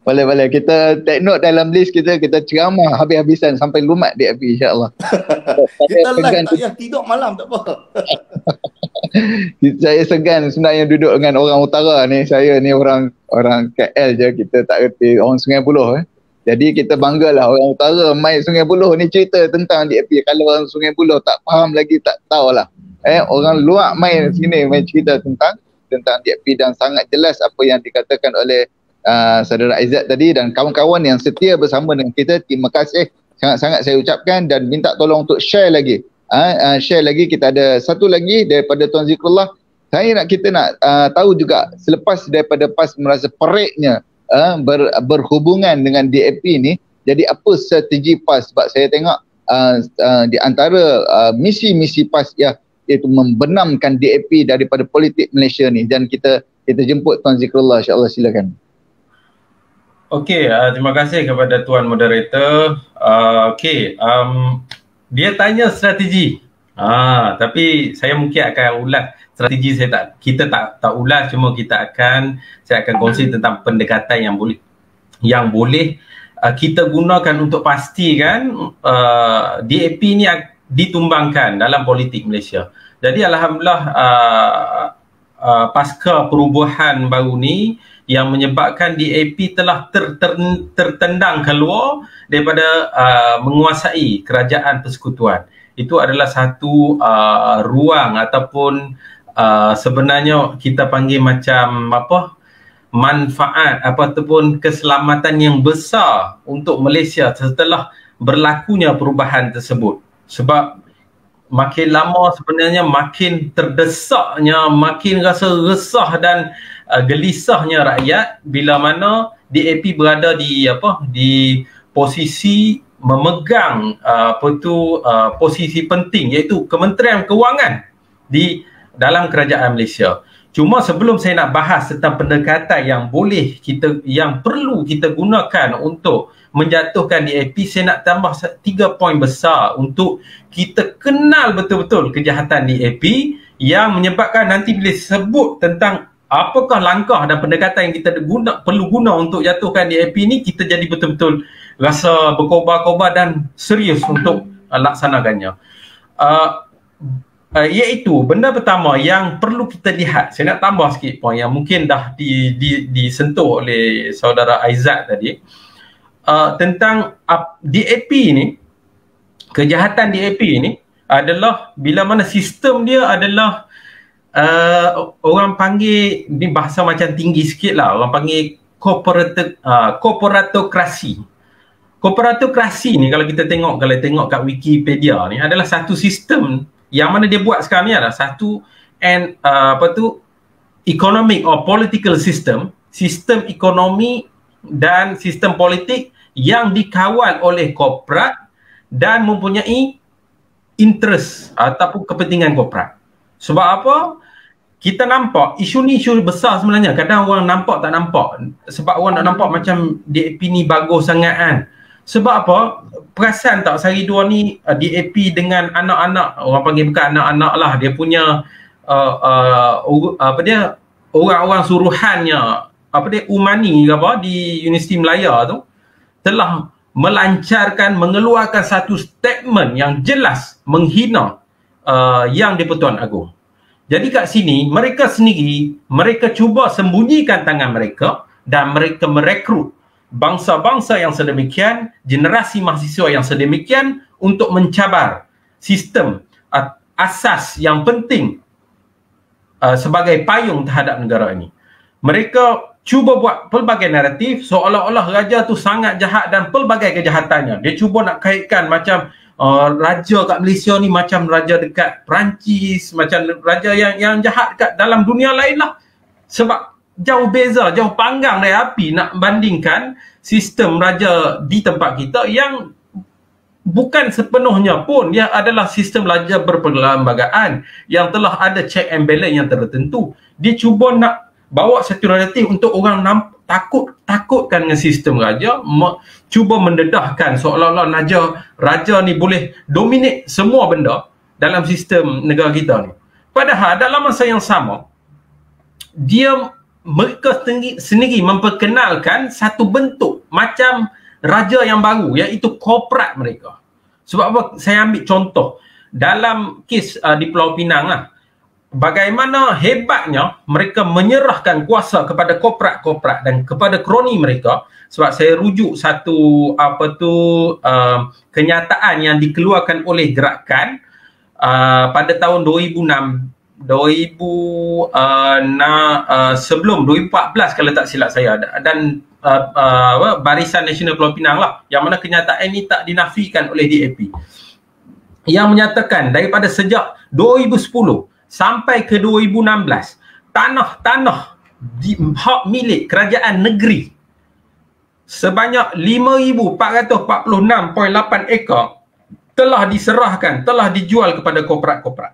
Boleh kita take note dalam list kita ceramah habis-habisan sampai lumat DAP insya-Allah. Kita live tak payah tidur malam tak apa. Saya segan sebenarnya duduk dengan orang utara ni. Saya ni orang KL je, kita tak reti orang Sungai Buloh Jadi kita banggalah orang utara main Sungai Buloh ni cerita tentang DAP. Kalau orang Sungai Buloh tak faham lagi, tak tahulah. Orang luar main sini main cerita tentang DAP dan sangat jelas apa yang dikatakan oleh saudara Aizat tadi dan kawan-kawan yang setia bersama dengan kita. Terima kasih sangat-sangat saya ucapkan dan minta tolong untuk share lagi. Share lagi. Kita ada satu lagi daripada Tuan Zikrullah. Kita nak tahu juga selepas daripada PAS merasa peritnya berhubungan dengan DAP ni, jadi apa strategi PAS? Sebab saya tengok di antara misi-misi PAS iaitu membenamkan DAP daripada politik Malaysia ni, dan kita jemput Tuan Zikrullah, insya-Allah. Silakan. Okey, terima kasih kepada Tuan Moderator. Dia tanya strategi. Tapi saya mungkin akan ulas strategi. Kita tak ulas, cuma saya akan kongsi tentang pendekatan yang boleh kita gunakan untuk pastikan DAP ni ditumbangkan dalam politik Malaysia. Jadi alhamdulillah pasca perubahan baru ni yang menyebabkan DAP telah tertendang keluar daripada menguasai kerajaan persekutuan. Itu adalah satu ruang ataupun sebenarnya kita panggil macam manfaat ataupun keselamatan yang besar untuk Malaysia setelah berlakunya perubahan tersebut. Sebab makin lama sebenarnya makin terdesaknya, makin rasa resah dan gelisahnya rakyat bila mana DAP berada di posisi memegang posisi penting, iaitu Kementerian Kewangan di dalam kerajaan Malaysia. Cuma sebelum saya nak bahas tentang pendekatan yang perlu kita gunakan untuk menjatuhkan DAP, saya nak tambah 3 poin besar untuk kita kenal betul-betul kejahatan DAP yang menyebabkan nanti bila sebut tentang apakah langkah dan pendekatan yang kita perlu guna untuk jatuhkan DAP ni, kita jadi betul-betul rasa berkobar-kobar dan serius untuk laksanakannya. Iaitu benda pertama yang perlu kita lihat, saya nak tambah sikit poin yang mungkin dah disentuh oleh saudara Aizat tadi, tentang DAP ni, kejahatan DAP ni adalah bila mana sistem dia adalah orang panggil, ni bahasa macam tinggi sikit lah, orang panggil korporatokrasi. Korporatokrasi ni kalau tengok kat Wikipedia ni adalah satu sistem yang mana dia buat sekarang ni adalah satu economic or political system, sistem ekonomi dan sistem politik yang dikawal oleh korporat dan mempunyai interest ataupun kepentingan korporat. Sebab apa? Kita nampak isu ni isu besar sebenarnya. Kadang orang nampak tak nampak. Sebab orang nak nampak macam DAP ni bagus sangat kan. Sebab apa? Perasan tak sehari dua ni DAP dengan anak-anak, orang panggil bukan anak-anak lah, dia punya orang-orang suruhannya, Umani ke apa di Universiti Melaya tu telah melancarkan, mengeluarkan satu statement yang jelas menghina Yang di-Pertuan Agong. Jadi kat sini mereka sendiri, mereka cuba sembunyikan tangan mereka dan mereka merekrut bangsa-bangsa yang sedemikian, generasi mahasiswa yang sedemikian untuk mencabar sistem asas yang penting sebagai payung terhadap negara ini. Mereka cuba buat pelbagai naratif seolah-olah raja tu sangat jahat dan pelbagai kejahatannya. Dia cuba nak kaitkan macam raja kat Malaysia ni macam raja dekat Perancis, macam raja yang jahat kat dalam dunia lain lah. Sebab jauh beza, jauh panggang dari api nak bandingkan sistem raja di tempat kita yang bukan sepenuhnya pun dia adalah sistem raja berperlembagaan yang telah ada check and balance yang tertentu. Dia cuba nak bawa satu naratif untuk orang takutkan dengan sistem raja, cuba mendedahkan seolah-olah raja ni boleh dominate semua benda dalam sistem negara kita ni. Padahal dalam masa yang sama mereka sendiri memperkenalkan satu bentuk macam raja yang baru, iaitu korporat mereka. Sebab apa? Saya ambil contoh dalam kes di Pulau Pinang lah. Bagaimana hebatnya mereka menyerahkan kuasa kepada korporat-korporat dan kepada kroni mereka. Sebab saya rujuk satu kenyataan yang dikeluarkan oleh gerakan pada tahun 2014 kalau tak silap saya, dan Barisan Nasional Pulau Pinang lah, yang mana kenyataan ini tak dinafikan oleh DAP, yang menyatakan daripada sejak 2010 sampai ke 2016 tanah-tanah hak milik kerajaan negeri sebanyak 5,446.8 ekar telah diserahkan, telah dijual kepada korporat-korporat.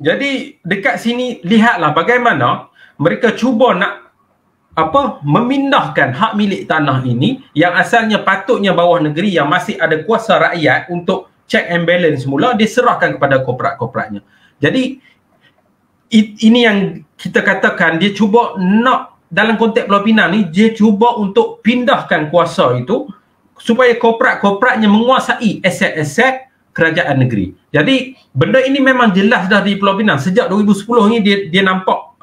Jadi dekat sini lihatlah bagaimana mereka cuba nak memindahkan hak milik tanah ini yang asalnya patutnya bawah negeri, yang masih ada kuasa rakyat untuk check and balance semula, diserahkan kepada korporat-korporatnya. Jadi ini yang kita katakan dia cuba nak, dalam konteks Pulau Pinang ni, dia cuba untuk pindahkan kuasa itu supaya korporat-korporatnya menguasai aset-aset kerajaan negeri. Jadi benda ini memang jelas dah di Pulau Pinang sejak 2010 ni, dia nampak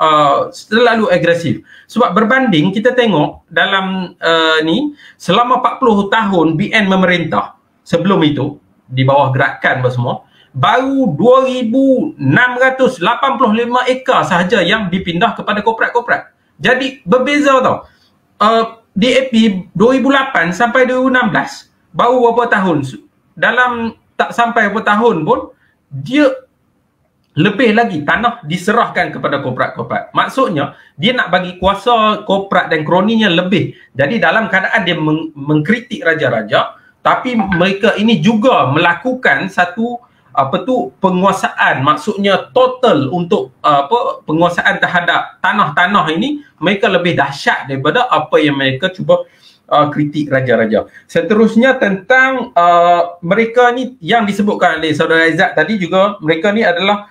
selalu agresif. Sebab berbanding kita tengok dalam ni selama 40 tahun BN memerintah, sebelum itu di bawah gerakan semua, baru 2,685 ekar sahaja yang dipindah kepada korporat-korporat. Jadi berbeza tau. DAP 2008 sampai 2016 baru berapa tahun, dalam tak sampai berapa tahun pun dia lebih lagi tanah diserahkan kepada korporat-korporat. Maksudnya dia nak bagi kuasa korporat dan kroninya lebih. Jadi dalam keadaan dia mengkritik raja-raja, tapi mereka ini juga melakukan satu penguasaan, maksudnya total untuk penguasaan terhadap tanah-tanah ini, mereka lebih dahsyat daripada apa yang mereka cuba kritik raja-raja. Seterusnya tentang mereka ni yang disebutkan oleh Saudara Aizat tadi juga, mereka ni adalah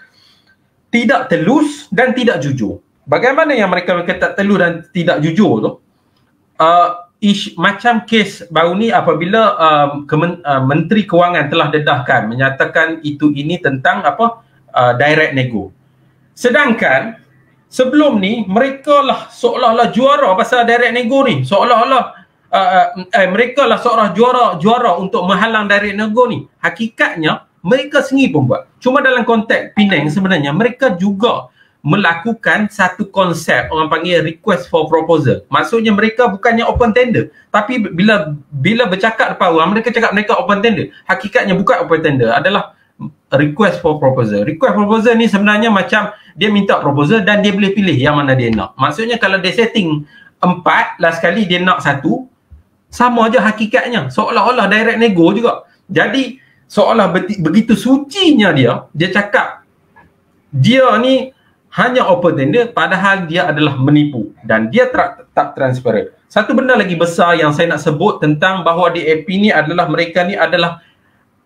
tidak telus dan tidak jujur. Bagaimana yang mereka tak telus dan tidak jujur tu? Macam kes baru ni apabila Menteri Kewangan telah dedahkan, menyatakan ini tentang direct nego. Sedangkan sebelum ni mereka lah seolah-olah juara pasal direct nego ni, seolah-olah mereka lah seorang juara untuk menghalang direct nego ni. Hakikatnya mereka sendiri pun buat. Cuma dalam konteks Penang sebenarnya mereka juga melakukan satu konsep orang panggil request for proposal. Maksudnya mereka bukannya open tender, tapi bila bercakap depan orang, mereka cakap mereka open tender. Hakikatnya bukan open tender, adalah request for proposal. Request proposal ni sebenarnya macam dia minta proposal dan dia boleh pilih yang mana dia nak. Maksudnya kalau dia setting 4, last kali dia nak 1, Sama aja hakikatnya, seolah-olah direct nego juga. Jadi seolah begitu sucinya dia cakap dia ni hanya open tender, padahal dia adalah menipu dan dia tak transparent. Satu benda lagi besar yang saya nak sebut tentang bahawa DAP ni adalah, mereka ni adalah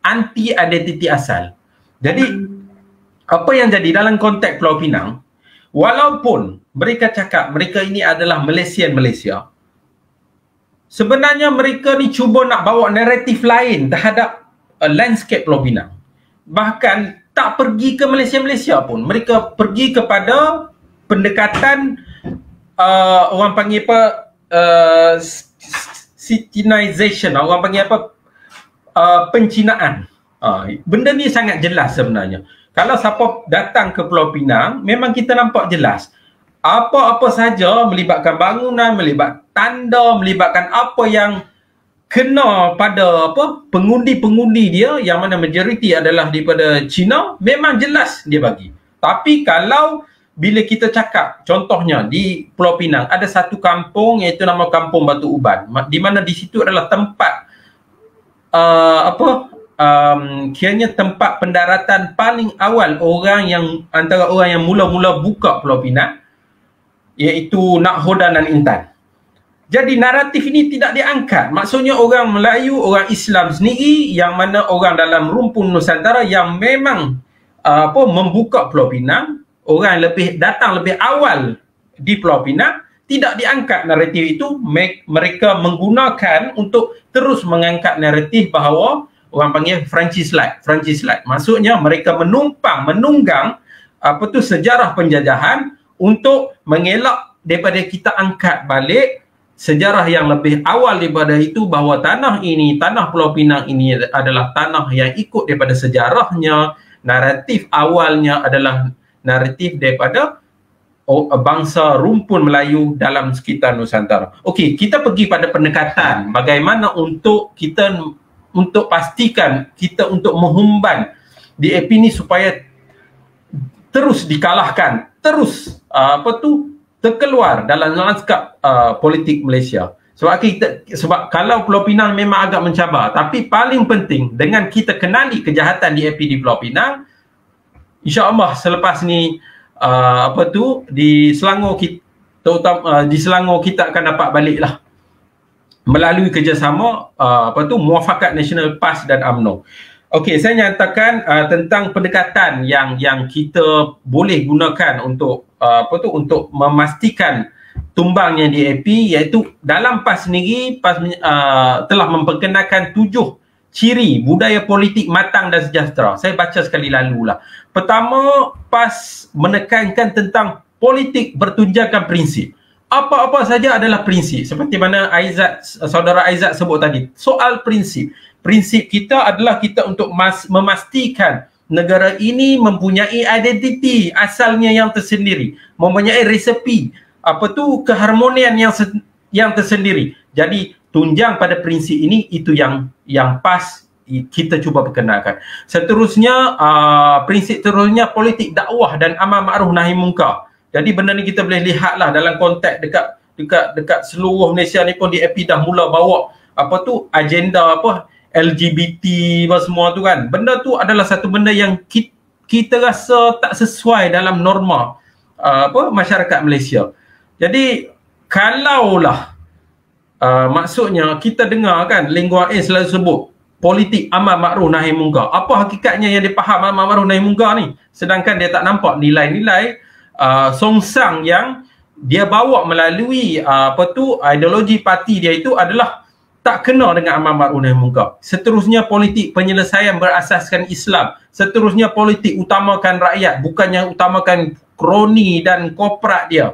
anti identiti asal. Jadi apa yang jadi dalam konteks Pulau Pinang, walaupun mereka cakap mereka ini adalah Malaysia, sebenarnya mereka ni cuba nak bawa naratif lain terhadap landscape Pulau Pinang. Bahkan tak pergi ke Malaysia pun. Mereka pergi kepada pendekatan orang panggil apa, citizenization, orang panggil apa, pencinaan. Benda ni sangat jelas sebenarnya. Kalau siapa datang ke Pulau Pinang, memang kita nampak jelas apa-apa saja melibatkan bangunan, melibatkan tanda, melibatkan apa yang kena pada apa pengundi-pengundi dia, yang mana majoriti adalah daripada Cina, memang jelas dia bagi. Tapi kalau bila kita cakap contohnya di Pulau Pinang ada satu kampung iaitu nama Kampung Batu Uban, di mana di situ adalah tempat kiranya tempat pendaratan paling awal orang yang antara orang yang mula-mula buka Pulau Pinang, iaitu Nakhoda dan Intan. Jadi naratif ini tidak diangkat. Maksudnya orang Melayu, orang Islam sendiri, yang mana orang dalam rumpun Nusantara yang memang membuka Pulau Pinang, orang lebih datang lebih awal di Pulau Pinang, tidak diangkat naratif itu. Mereka menggunakan untuk terus mengangkat naratif bahawa orang panggil franchise light. Maksudnya mereka menunggang sejarah penjajahan untuk mengelak daripada kita angkat balik sejarah yang lebih awal daripada itu, bahawa tanah ini, tanah Pulau Pinang ini adalah tanah yang ikut daripada sejarahnya. Naratif awalnya adalah naratif daripada bangsa rumpun Melayu dalam sekitar Nusantara. Okey, kita pergi pada pendekatan bagaimana untuk kita untuk pastikan kita untuk menghumban DAP ni supaya terus dikalahkan, terus terkeluar dalam lanskap politik Malaysia. Sebab kalau Pulau Pinang memang agak mencabar, tapi paling penting dengan kita kenali kejahatan DAP di Pulau Pinang, insya-Allah selepas ni di Selangor kita, terutama di Selangor kita akan dapat baliklah melalui kerjasama Muafakat Nasional PAS dan UMNO. Okey, saya nyatakan tentang pendekatan yang kita boleh gunakan untuk untuk memastikan tumbangnya DAP, iaitu dalam PAS sendiri telah memperkenalkan 7 ciri budaya politik matang dan sejahtera. Saya baca sekali lalu lah. Pertama, PAS menekankan tentang politik bertunjangkan prinsip. Apa-apa saja adalah prinsip. Seperti mana saudara Aizat sebut tadi. Soal prinsip. Prinsip kita adalah kita untuk memastikan negara ini mempunyai identiti asalnya yang tersendiri, mempunyai resepi keharmonian yang tersendiri. Jadi tunjang pada prinsip ini, itu yang PAS kita cuba perkenalkan. Seterusnya prinsip terusnya politik dakwah dan amal makruf nahi munkar. Jadi benda ni kita boleh lihatlah dalam konteks dekat seluruh Malaysia ni pun DAP dah mula bawa agenda LGBT semua tu kan. Benda tu adalah satu benda yang kita rasa tak sesuai dalam norma masyarakat Malaysia. Jadi kalaulah maksudnya kita dengar kan Lee Kuan Yew selalu sebut politik amal makruf nahi munkar. Apa hakikatnya yang dia faham amal makruf nahi munkar ni? Sedangkan dia tak nampak nilai-nilai songsang yang dia bawa melalui ideologi parti dia itu adalah tak kena dengan amal makruf nahi munkar. Seterusnya politik penyelesaian berasaskan Islam. Seterusnya politik utamakan rakyat, bukannya utamakan kroni dan korporat dia.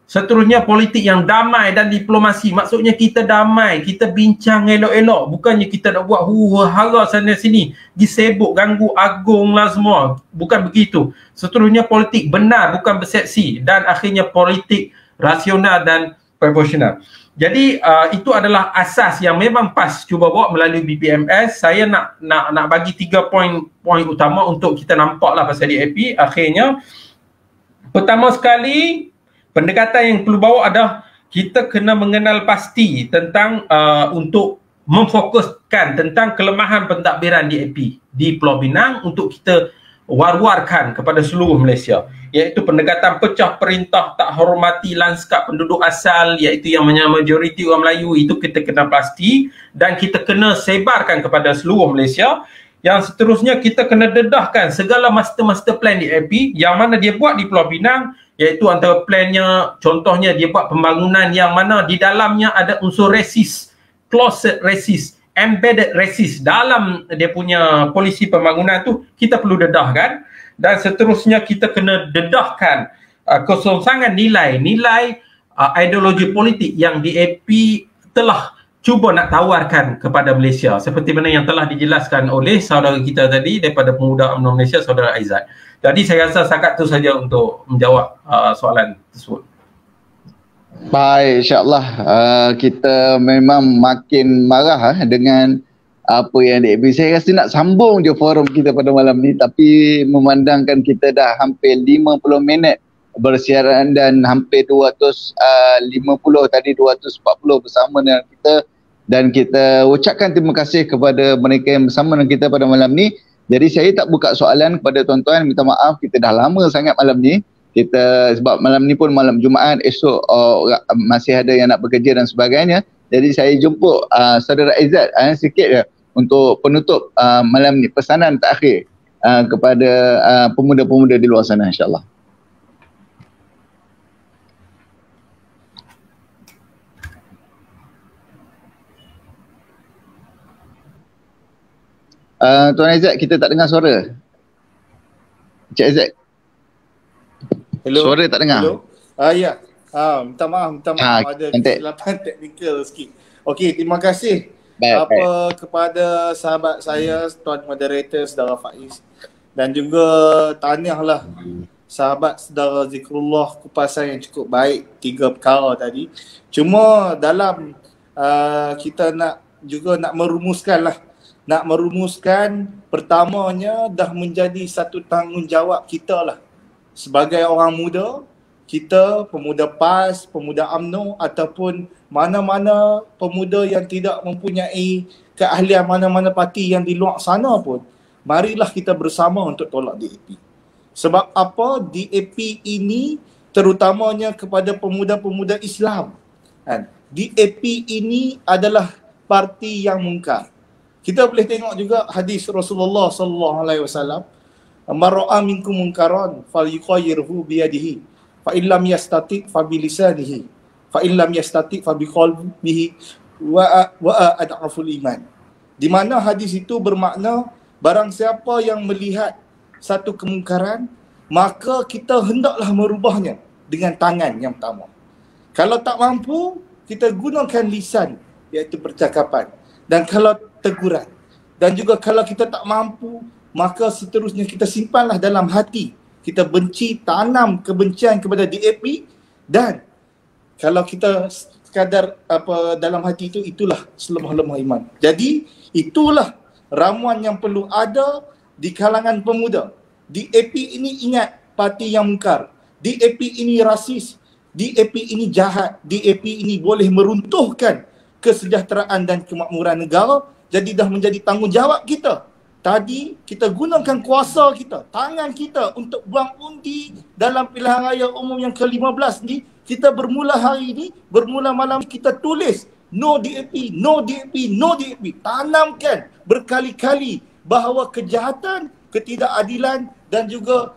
Seterusnya politik yang damai dan diplomasi. Maksudnya kita damai, kita bincang elok-elok, bukannya kita nak buat huru-hara sana sini, disebut ganggu agung lah semua. Bukan begitu. Seterusnya politik benar, bukan persepsi, dan akhirnya politik rasional dan proporsional. Jadi itu adalah asas yang memang PAS cuba bawa melalui BPMS. Saya nak bagi 3 poin utama untuk kita nampaklah pasal DAP. Akhirnya, pertama sekali, pendekatan yang perlu bawa adalah kita kena mengenal pasti tentang untuk memfokuskan tentang kelemahan pentadbiran DAP di Pulau Pinang untuk kita war-warkan kepada seluruh Malaysia, iaitu pendekatan pecah perintah, tak hormati lanskap penduduk asal, iaitu yang majoriti orang Melayu, itu kita kena pasti dan kita kena sebarkan kepada seluruh Malaysia. Yang seterusnya kita kena dedahkan segala master plan DAP yang mana dia buat di Pulau Pinang, iaitu antara plannya, contohnya dia buat pembangunan yang mana di dalamnya ada unsur resist, closet resist, embedded resist dalam dia punya polisi pembangunan tu, kita perlu dedahkan. Dan seterusnya kita kena dedahkan kosongsangan nilai ideologi politik yang DAP telah cuba nak tawarkan kepada Malaysia, seperti mana yang telah dijelaskan oleh saudara kita tadi daripada Pemuda UMNO Malaysia, saudara Aizat. Jadi saya rasa setakat tu saja untuk menjawab soalan tersebut. Baik, insyaAllah kita memang makin marah dengan apa yang DAP. Saya rasa nak sambung je forum kita pada malam ni, tapi memandangkan kita dah hampir 50 minit bersiaran dan hampir 250 tadi 240 bersama dengan kita, dan kita ucapkan terima kasih kepada mereka yang bersama dengan kita pada malam ni. Jadi saya tak buka soalan kepada tuan-tuan, minta maaf kita dah lama sangat malam ni. Kita sebab malam ni pun malam Jumaat, esok masih ada yang nak bekerja dan sebagainya. Jadi saya jemput saudara Aizat sikit je untuk penutup malam ni, pesanan terakhir kepada pemuda-pemuda di luar sana, insya-Allah. Tuan Aizat, kita tak dengar suara. Cik Aizat. Hello. Suara tak dengar. Hello. Ya. Minta maaf ada kesilapan teknikal sikit. Okey, terima kasih kepada sahabat saya, Tuan Moderator, Saudara Faiz, dan juga tahniahlah sahabat Saudara Zikrullah, kupasan yang cukup baik 3 perkara tadi. Cuma dalam kita nak merumuskan pertamanya dah menjadi satu tanggungjawab kita lah sebagai orang muda, kita pemuda PAS, pemuda UMNO ataupun mana-mana pemuda yang tidak mempunyai keahlian mana-mana parti yang di luar sana pun, marilah kita bersama untuk tolak DAP. Sebab apa? DAP ini terutamanya kepada pemuda-pemuda Islam, kan? DAP ini adalah parti yang mungkar. Kita boleh tengok juga hadis Rasulullah sallallahu alaihi wasallam, "Man ra'a minkum munkaran falyughayyirhu bi yadihi, fa illam yastati' fa bi lisanihi, fa illam yastati' fa bi qalbihi wa ad'aful iman." Di mana hadis itu bermakna barang siapa yang melihat satu kemungkaran, maka kita hendaklah merubahnya dengan tangan yang pertama. Kalau tak mampu, kita gunakan lisan, iaitu percakapan. Dan kalau teguran. Dan juga kalau kita tak mampu, maka seterusnya kita simpanlah dalam hati. Kita benci, tanam kebencian kepada DAP, dan kalau kita sekadar dalam hati itu, itulah selemah-lemah iman. Jadi itulah ramuan yang perlu ada di kalangan pemuda. DAP ini ingat parti yang mungkar. DAP ini rasis. DAP ini jahat. DAP ini boleh meruntuhkan kesejahteraan dan kemakmuran negara. Jadi dah menjadi tanggungjawab kita. Tadi kita gunakan kuasa kita, tangan kita untuk buang undi dalam pilihan raya umum yang ke-15 ni. Kita bermula hari ni, bermula malam kita tulis no DAP, no DAP, no DAP. Tanamkan berkali-kali bahawa kejahatan, ketidakadilan dan juga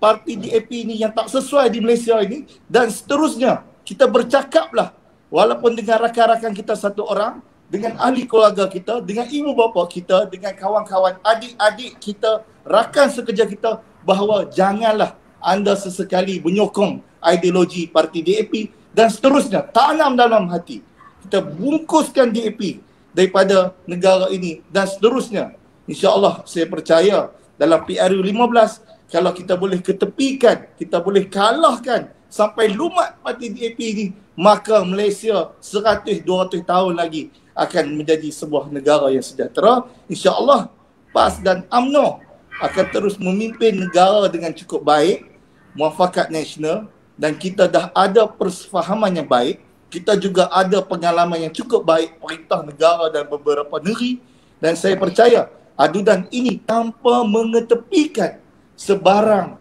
parti DAP ni yang tak sesuai di Malaysia ini, dan seterusnya kita bercakaplah walaupun dengan rakan-rakan kita satu orang, dengan ahli keluarga kita, dengan ibu bapa kita, dengan kawan-kawan, adik-adik kita, rakan sekerja kita, bahawa janganlah anda sesekali menyokong ideologi parti DAP, dan seterusnya tanam dalam hati. Kita bungkuskan DAP daripada negara ini dan seterusnya. InsyaAllah saya percaya dalam PRU 15, kalau kita boleh ketepikan, kita boleh kalahkan sampai lumat parti DAP ini, maka Malaysia 100-200 tahun lagi akan menjadi sebuah negara yang sejahtera. InsyaAllah PAS dan UMNO akan terus memimpin negara dengan cukup baik, muafakat nasional, dan kita dah ada persefahaman yang baik, kita juga ada pengalaman yang cukup baik perintah negara dan beberapa negeri, dan saya percaya adudan ini tanpa mengetepikan sebarang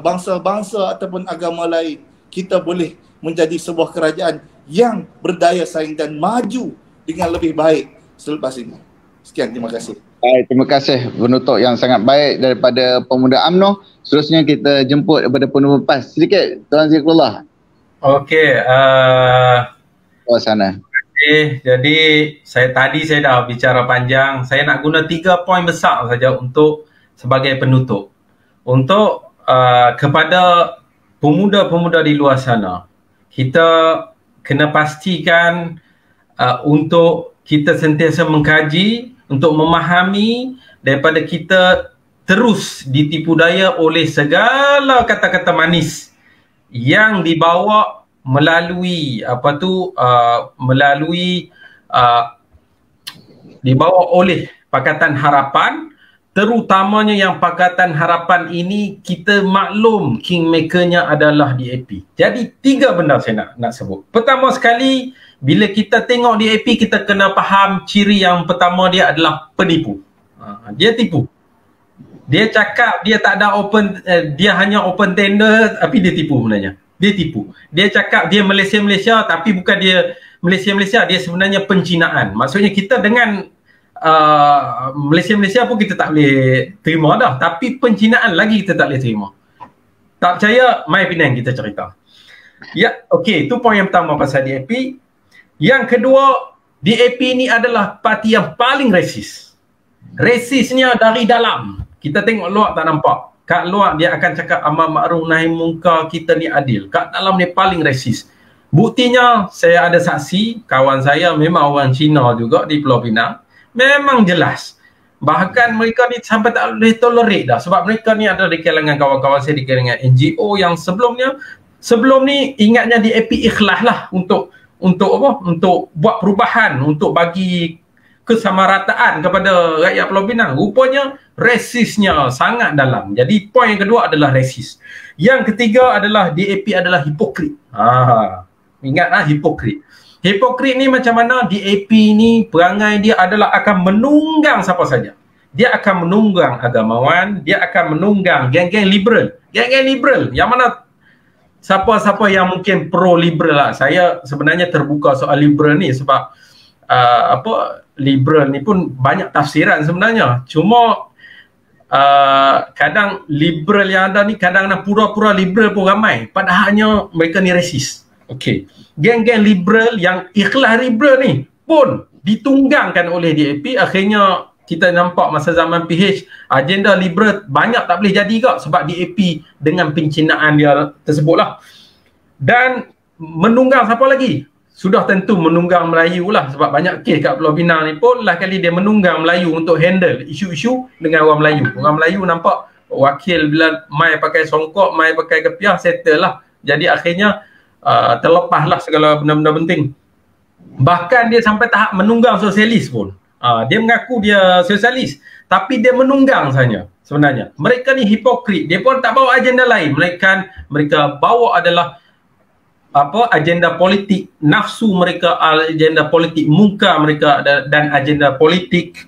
bangsa-bangsa ataupun agama lain, kita boleh menjadi sebuah kerajaan yang berdaya saing dan maju dengan lebih baik selepas ini. Sekian, terima kasih. Baik, terima kasih penutup yang sangat baik daripada Pemuda UMNO. Seterusnya kita jemput daripada penutup PAS. Sedikit, Tuan Zikrullah. Okey, sana. Jadi saya dah bicara panjang. Saya nak guna 3 poin besar saja untuk sebagai penutup. Untuk kepada pemuda-pemuda di luar sana, kita kena pastikan untuk kita sentiasa mengkaji, untuk memahami daripada kita terus ditipu daya oleh segala kata-kata manis yang dibawa melalui dibawa oleh Pakatan Harapan, terutamanya yang Pakatan Harapan ini kita maklum kingmakernya adalah DAP. Jadi 3 benda saya nak sebut. Pertama sekali, bila kita tengok DAP, kita kena faham ciri yang pertama dia adalah penipu. Dia tipu. Dia cakap dia tak ada dia hanya open tender, tapi dia tipu sebenarnya. Dia tipu. Dia cakap dia Malaysia, tapi bukan dia Malaysia, dia sebenarnya pencinaan. Maksudnya kita dengan Malaysia pun kita tak boleh terima dah, tapi pencinaan lagi kita tak boleh terima. Tak percaya, mai Penang kita cerita. Ya, okey, itu poin yang pertama pasal DAP. Yang kedua, DAP ni adalah parti yang paling resis. Resisnya dari dalam. Kita tengok luar tak nampak. Kat luar dia akan cakap amar ma'ruf nahi munkar, kita ni adil. Kat dalam dia paling resis. Buktinya saya ada saksi, kawan saya memang orang Cina juga di Pulau Pinang. Memang jelas. Bahkan mereka ni sampai tak boleh tolerate dah. Sebab mereka ni ada di kalangan kawan-kawan saya di kalangan NGO yang sebelum ni ingatnya DAP ikhlas lah untuk buat perubahan, untuk bagi kesamarataan kepada rakyat Pulau Pinang. Rupanya resisnya sangat dalam. Jadi poin yang kedua adalah resis. Yang ketiga adalah DAP adalah hipokrit. Ingatlah hipokrit. Hipokrit ni macam mana? DAP ni perangai dia adalah akan menunggang siapa saja. Dia akan menunggang agamawan, dia akan menunggang geng-geng liberal. Geng-geng liberal yang mana siapa-siapa yang mungkin pro liberal lah. Saya sebenarnya terbuka soal liberal ni sebab liberal ni pun banyak tafsiran sebenarnya. Cuma kadang liberal yang ada ni kadang-kadang pura-pura liberal pun ramai, padahalnya mereka ni resis. Okey. Geng-geng liberal yang ikhlas liberal ni pun ditunggangkan oleh DAP. Akhirnya kita nampak masa zaman PH, agenda liberal banyak tak boleh jadi juga sebab DAP dengan pencinaan dia tersebutlah. Dan menunggang siapa lagi? Sudah tentu menunggang Melayu lah, sebab banyak kes kat Pulau Pinang ni pun lah kali dia menunggang Melayu untuk handle isu-isu dengan orang Melayu. Orang Melayu nampak wakil bila mai pakai songkok, mai pakai kepiah, settle lah. Jadi akhirnya terlepaslah segala benda-benda penting. Bahkan dia sampai tahap menunggang sosialis pun. Dia mengaku dia sosialis, tapi dia menunggang saja sebenarnya. Mereka ni hipokrit. Dia pun tak bawa agenda lain. Mereka bawa adalah agenda politik nafsu mereka, agenda politik muka mereka, dan agenda politik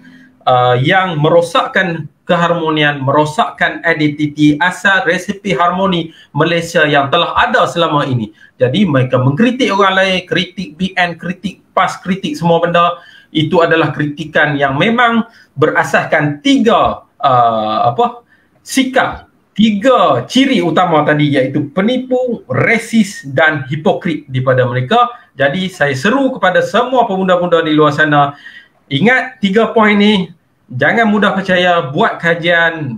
yang merosakkan keharmonian, merosakkan identiti asal resipi harmoni Malaysia yang telah ada selama ini. Jadi mereka mengkritik orang lain, kritik BN, kritik PAS, kritik semua benda. Itu adalah kritikan yang memang berasaskan 3 sikap, 3 ciri utama tadi, iaitu penipu, resis dan hipokrit daripada mereka. Jadi saya seru kepada semua pemuda-pemuda di luar sana, ingat 3 poin ni, jangan mudah percaya, buat kajian,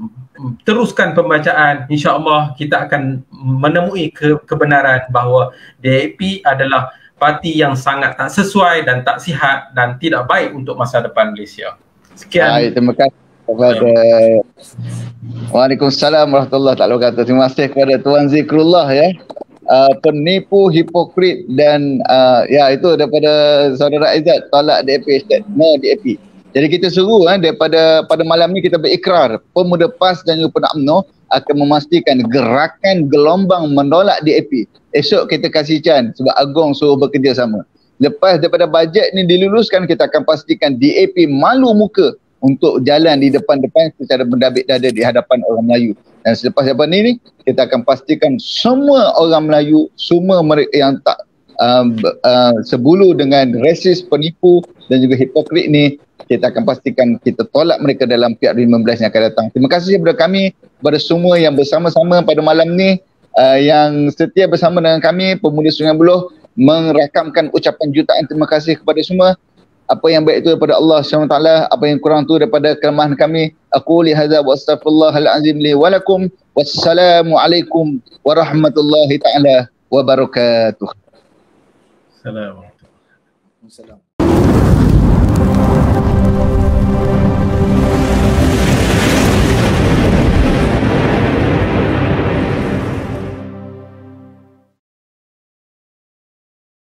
teruskan pembacaan. InsyaAllah kita akan menemui kebenaran bahawa DAP adalah parti yang sangat tak sesuai dan tak sihat dan tidak baik untuk masa depan Malaysia. Sekian. Baik, terima kasih kepada Waalaikumsalam warahmatullahi wabarakatuh. Terima kasih kepada Tuan Zikrullah ya. Penipu, hipokrit dan ya itu daripada saudara Aizat, tolak DAP, no DAP. Jadi kita seru pada malam ni kita berikrar, Pemuda PAS dan juga Pemuda UMNO akan memastikan gerakan gelombang menolak DAP. Esok kita kasih can sebab Agong suruh bekerjasama. Lepas daripada bajet ni diluluskan, kita akan pastikan DAP malu muka untuk jalan di depan-depan secara berdabik dada di hadapan orang Melayu. Dan selepas daripada ni, kita akan pastikan semua orang Melayu, semua mereka yang tak sebulu dengan resis, penipu dan juga hipokrit ni, kita akan pastikan kita tolak mereka dalam PR15 yang akan datang. Terima kasih kepada kami, kepada semua yang bersama-sama pada malam ni, yang setia bersama dengan kami, Pemuda Sungai Buloh, merakamkan ucapan jutaan terima kasih kepada semua. Apa yang baik itu daripada Allah SWT, apa yang kurang itu daripada kelemahan kami. Aku li hadza wa astaghfirullahal azim li wa lakum. Wassalamualaikum warahmatullahi taala wabarakatuh. Assalamualaikum. Assalamualaikum.